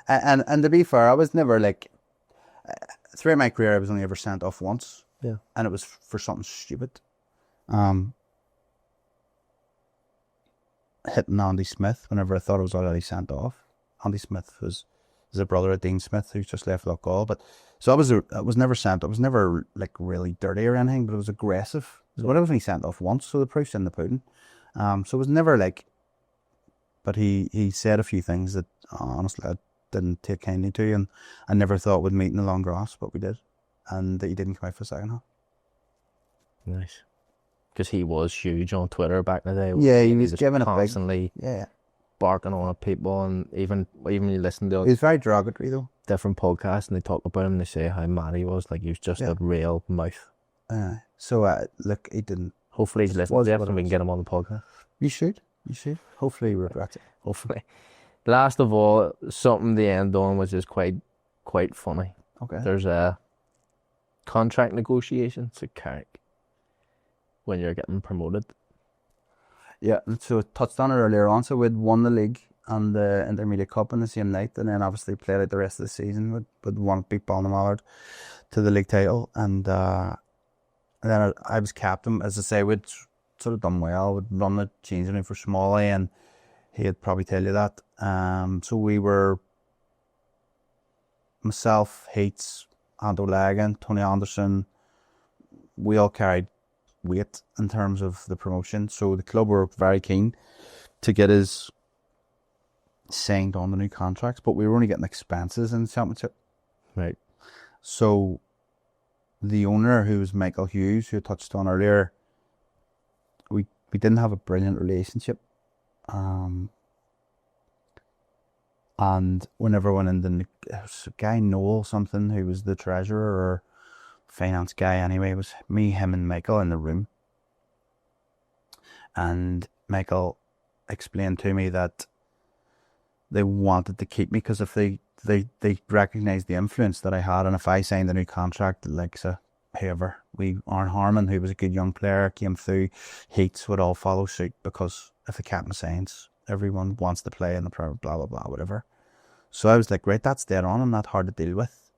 And to be fair, I was never like, throughout my career, I was only ever sent off once. Yeah. And it was for something stupid. Hitting Andy Smith whenever I thought I was already sent off. Andy Smith is a brother of Dean Smith who's just left without goal. But so I was never sent. I was never like really dirty or anything, but it was aggressive. So I was only sent off once, so the proof's in the pudding. So it was never like. But he said a few things that honestly I didn't take kindly to, and I never thought would meet in the long grass, but we did, and that he didn't come out for the second half. Nice. because he was huge on Twitter back in the day. Yeah, he was giving constantly barking on at people, and even you listen to he was very derogatory though. different podcasts, and they talk about him, and they say how mad he was, like he was just a real mouth. So look, he didn't. Hopefully he's listening to this and we can get him on the podcast. You should. Hopefully he regrets it. Hopefully. Last of all, something to end on, which is quite funny. Okay. There's a contract negotiations at Carrick when you're getting promoted. Yeah, so I touched on it earlier on. So we'd won the league and the Intermediate Cup on the same night, and then obviously played out the rest of the season with one beat Ballinamallard to the league title, and then I was captain. As I say, we'd sort of done well. We'd run the changing room for Smalley, and he'd probably tell you that. So we were myself, Heats, Ando Lagan, Tony Anderson. We all carried weight in terms of the promotion. So the club were very keen to get us signed on the new contracts, but we were only getting expenses in the championship. Right. So the owner, who was Michael Hughes, who I touched on earlier, we didn't have a brilliant relationship. And whenever I went in, there was a guy, Noel something, who was the treasurer or finance guy anyway. It was me, him and Michael in the room. And Michael explained to me that they wanted to keep me because if they recognised the influence that I had, and if I signed a new contract, like whoever, Arne Harmon, who was a good young player, came through, Heats would all follow suit, because if the captain signs, everyone wants to play in the blah blah blah whatever. So I was like, right, that's dead on. I'm not hard to deal with.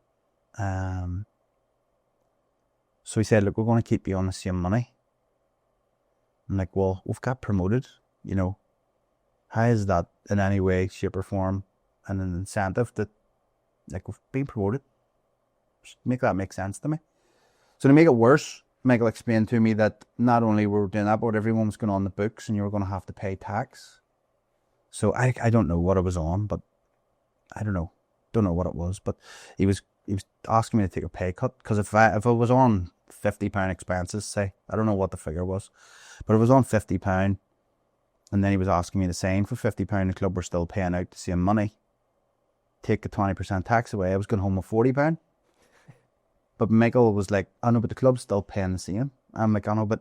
So he said, look, we're going to keep you on the same money. I'm like, well, we've got promoted, you know. How is that in any way, shape or form an incentive that, like, we've been promoted? Just make that make sense to me. So to make it worse, Michael explained to me that not only were we doing that, but everyone was going on the books and you were going to have to pay tax. So I don't know what I was on, but I don't know what it was. But he was asking me to take a pay cut, because if I was on £50 expenses, say, I don't know what the figure was, but it was on £50, and then he was asking me to sign for £50. The club were still paying out the same money. Take the 20% tax away, I was going home with £40. But Michael was like, I know, but the club's still paying the same. I'm like, I know, but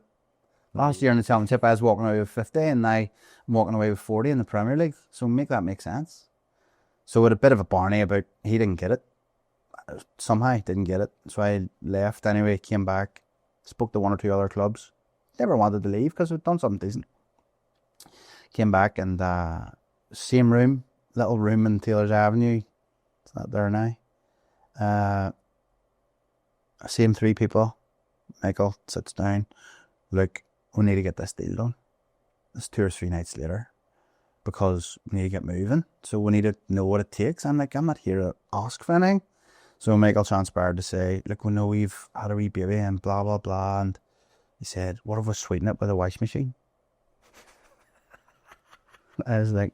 last year in the championship I was walking away with 50, and now I'm walking away with 40 in the Premier League. So make that make sense. So with a bit of a Barney about, he didn't get it. Somehow he didn't get it. So I left anyway, came back, spoke to one or two other clubs. Never wanted to leave because we'd done something decent. Came back, and same room, little room in Taylor's Avenue. It's not there now. Same three people. Michael sits down. Look, we need to get this deal done. It's 2 or 3 nights later, because we need to get moving. So we need to know what it takes. I'm like, I'm not here to ask for anything. So Michael transpired to say, look, we know we've had a wee baby and blah, blah, blah. And he said, what if we sweeten it with a wash machine? I was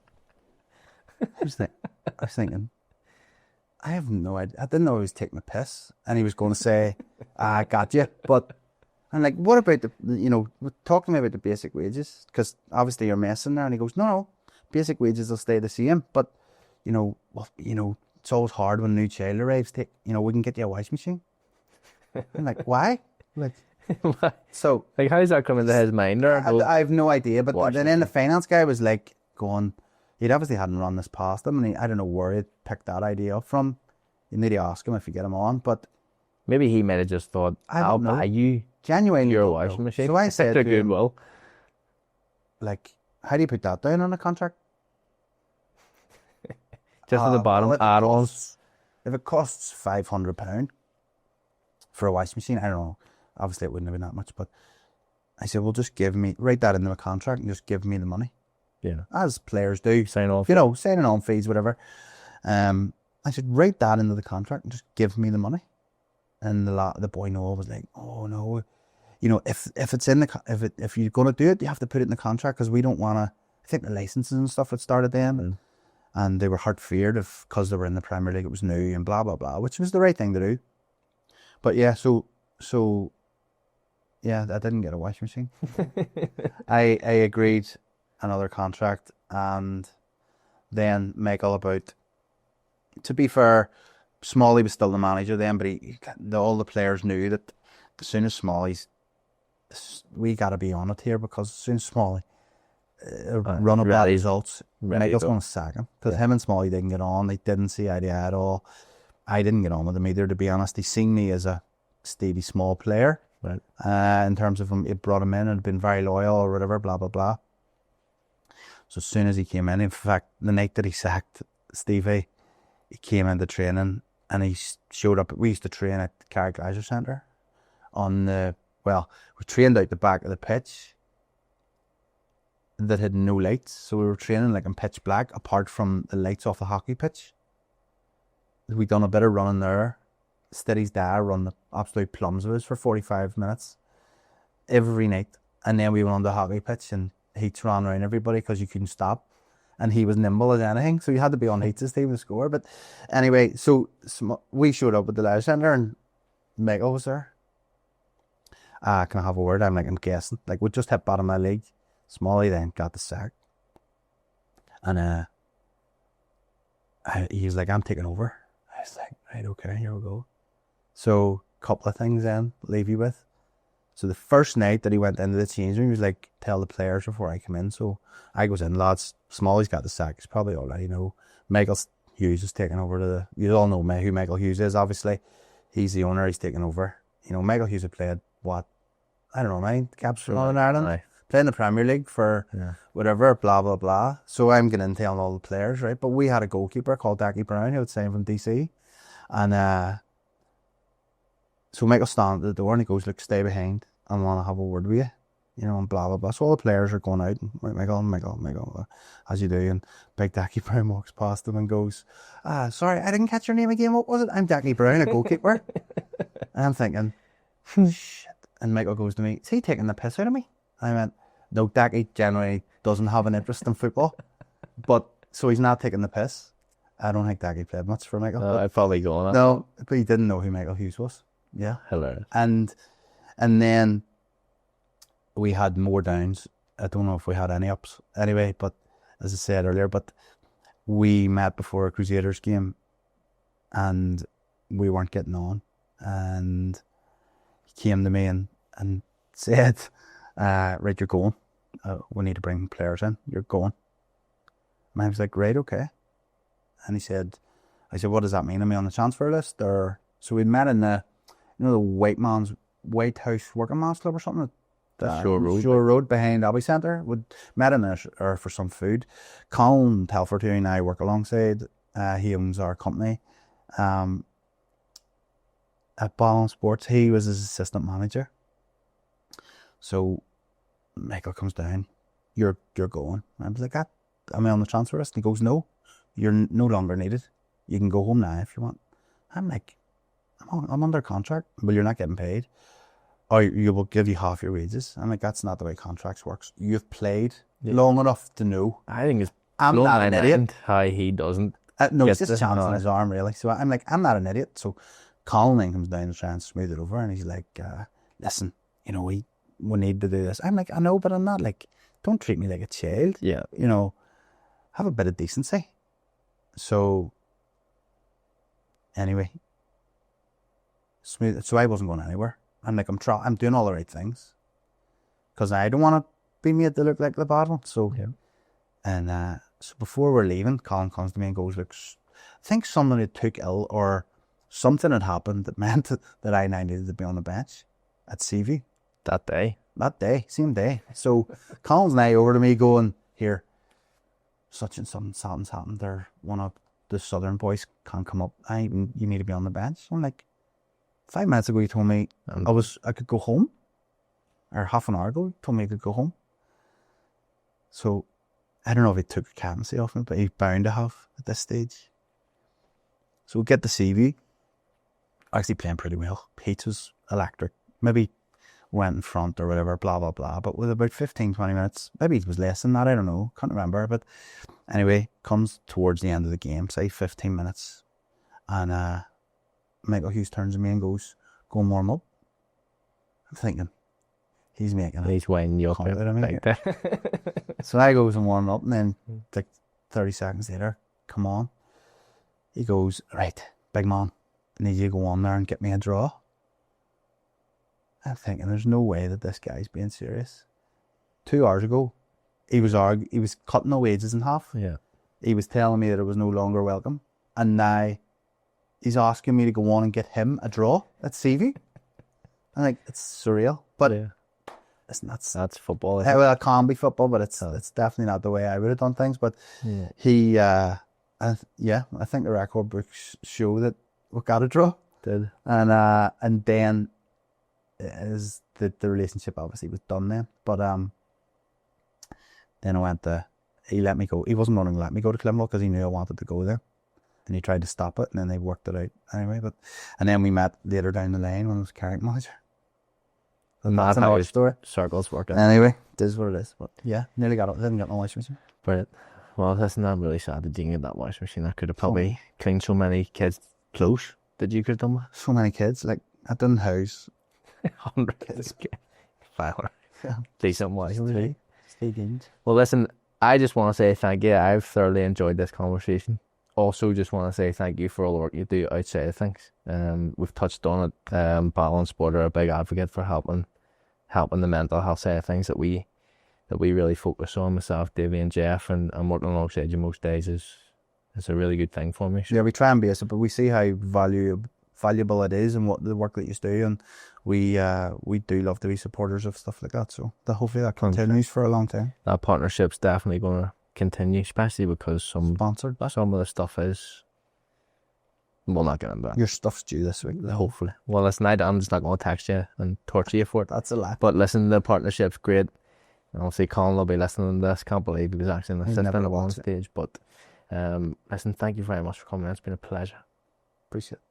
thinking, I have no idea. I didn't know he was taking a piss, and he was going to say, I got you. But I'm like, what about talk to me about the basic wages, because obviously you're messing there. And he goes, no, basic wages will stay the same, but it's always hard when a new child arrives. We can get you a wash machine. I'm like, why? Like, so like, how does that come into his mind? I have no idea. But then the finance guy was like going, he'd obviously hadn't run this past him, and I don't know where he'd picked that idea up from. You need to ask him if you get him on, but maybe he might have just thought, I'll buy you genuinely your washing machine. So I said to goodwill, like, how do you put that down on a contract? Just at the bottom, add-ons. If it costs £500 for a washing machine, I don't know. Obviously, it wouldn't have been that much, but I said, well, just write that into a contract and just give me the money. Yeah. As players do. Sign off. Signing on fees, whatever. I said, write that into the contract and just give me the money. And the boy Noel was like, oh no, if it's in if you're going to do it, you have to put it in the contract, because we don't want to. I think the licenses and stuff had started then, and they were hard feared because they were in the Premier League, it was new and blah blah blah, which was the right thing to do. But yeah, so Yeah, I didn't get a washing machine. I agreed another contract, and then Michael to be fair, Smalley was still the manager then, but all the players knew that as soon as Smalley's, we got to be on it here, because as soon as Smalley run up bad results, Michael's going to sack him, because him and Smalley didn't get on. They didn't see eye to eye at all. I didn't get on with him either, to be honest. He seen me as a steady small player. Right. In terms of him, it brought him in and had been very loyal or whatever, blah, blah, blah. So as soon as he came in fact, the night that he sacked Stevie, he came into training and he showed up. We used to train at the Carrick Rangers Centre we trained out the back of the pitch that had no lights. So we were training like in pitch black, apart from the lights off the hockey pitch. We'd done a bit of running there. Steady's dad run the absolute plums of us for 45 minutes every night. And then we went on the hockey pitch and heats ran around everybody because you couldn't stop. And he was nimble as anything, so you had to be on heats to stay with the score. But anyway, so we showed up at the Live Centre and Michael was there. Can I have a word? I'm guessing. Like, we just hit bottom of the league. Smalley then got the sack. And he was like, I'm taking over. I was like, right, okay, here we go. So, a couple of things then, leave you with. So the first night that he went into the change room, he was like, tell the players before I come in. So I goes in, lads, Smalley's got the sack. He's probably already know. Michael Hughes is taking over you all know who Michael Hughes is, obviously. He's the owner, he's taking over. You know, Michael Hughes had played, I don't know, man, caps for Northern Ireland. Playing the Premier League for whatever, blah, blah, blah. So I'm getting in telling all the players, right? But we had a goalkeeper called Dacky Brown, who had signed from DC. And so Michael stands at the door and he goes, look, stay behind. I want to have a word with you. You know, and blah, blah, blah. So all the players are going out. And Michael, as you do. And big Dacky Brown walks past them and goes, sorry, I didn't catch your name again. What was it? I'm Dacky Brown, a goalkeeper. And I'm thinking, shit. And Michael goes to me, is he taking the piss out of me? I went, no, Dacky generally doesn't have an interest in football. But, so he's not taking the piss. I don't think Dacky played much for Michael. I'd probably go on. No, but he didn't know who Michael Hughes was. Yeah. Hilarious. And then we had more downs. I don't know if we had any ups anyway, but as I said earlier, but we met before a Crusaders game and we weren't getting on. And he came to me and said, right, you're going. We need to bring players in. You're going. And I was like, right, okay. And I said, what does that mean? Am I on the transfer list? Or so we met in the White House Working Man's Club or something. Shore Road behind Abbey Centre. We met in there for some food. Colin Telford, who and I work alongside, he owns our company at Ballon Sports. He was his assistant manager. So Michael comes down. You're going. I was like, am I on the transfer list? And he goes, no, you're no longer needed. You can go home now if you want. I'm like, I'm under contract, but you're not getting paid. Or you will give you half your wages. I'm like, that's not the way contracts works. You've played long enough to know. I think it's I'm not an idiot. How he doesn't. No, he's just chancing his arm, really. So I'm like, I'm not an idiot. So Colin then comes down to try and smooth it over, and he's like, listen, you know, we need to do this. I'm like, I know, but I'm not like, don't treat me like a child. Yeah. You know, have a bit of decency. So anyway, smooth. So I wasn't going anywhere. I'm like, I'm doing all the right things because I don't want to be made to look like the bad one. So, and so before we're leaving, Colin comes to me and goes, look, I think someone had took ill or something had happened that meant that I now needed to be on the bench at CV. That day, same day. So Colin's now over to me going, here, such and something's happened there. One of the Southern boys can't come up. You need to be on the bench. I'm like, 5 minutes ago you told me I could go home. Or half an hour ago you told me I could go home. So I don't know if he took a captaincy off me, but he's bound to have at this stage. So we get the CV. Actually playing pretty well. Peach was electric. Maybe went in front or whatever, blah, blah, blah. But with about 15, 20 minutes, maybe it was less than that, I don't know. Can't remember. But anyway, comes towards the end of the game, say 15 minutes. And Michael Hughes turns to me and goes, go and warm up. I'm thinking, he's making it. He's winding you up. Can't let him Like make that. So I goes and warm up, and then like 30 seconds later, come on. He goes, right, big man, I need you to go on there and get me a draw. I'm thinking, there's no way that this guy's being serious. 2 hours ago, he was cutting the wages in half. Yeah. He was telling me that it was no longer welcome, and now he's asking me to go on and get him a draw at Seaview. I'm like, it's surreal, but listen, that's football. Isn't it? well, it can be football, but it's definitely not the way I would have done things. But he, I think the record books show that we got a draw. Did. And then is the relationship obviously was done then. But then I went he let me go. He wasn't going to let me go to Climbwell because he knew I wanted to go there. And he tried to stop it, and then they worked it out anyway. And then we met later down the line when I was Carrick manager. That's another story. Circles work out. Anyway, this is what it is. But yeah, nearly got it. Didn't get no washing machine. Brilliant. Well, listen, I'm really sad that you didn't get that washing machine. I could have probably cleaned so many kids' clothes that you could have done with. So many kids. Like, I didn't house 100 kids. 500. Yeah. Decent washing machine. Stay tuned. Well, listen, I just want to say thank you. I've thoroughly enjoyed this conversation. Also, just want to say thank you for all the work you do outside of things. We've touched on it. Battle and Sport are a big advocate for helping the mental health side of things that we really focus on. Myself, Davey, and Jeff, and working alongside you most days is a really good thing for me. So. Yeah, we try and base it, but we see how valuable it is and what the work that you do, and we do love to be supporters of stuff like that. So hopefully that continues for a long time. That partnership's definitely going to continue, especially because some of the stuff is, we'll not get into that. Your stuff's due this week, hopefully. Well, listen, I'm just not going to text you and torture you for it. That's a lie. But listen, the partnership's great. And obviously Colin will be listening to this. Can't believe he was actually in the assistant at one stage. But listen, thank you very much for coming. It's been a pleasure. Appreciate it.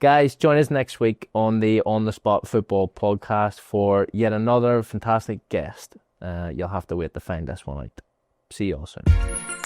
Guys, join us next week on the On The Spot Football podcast for yet another fantastic guest. You'll have to wait to find this one out. See you all soon.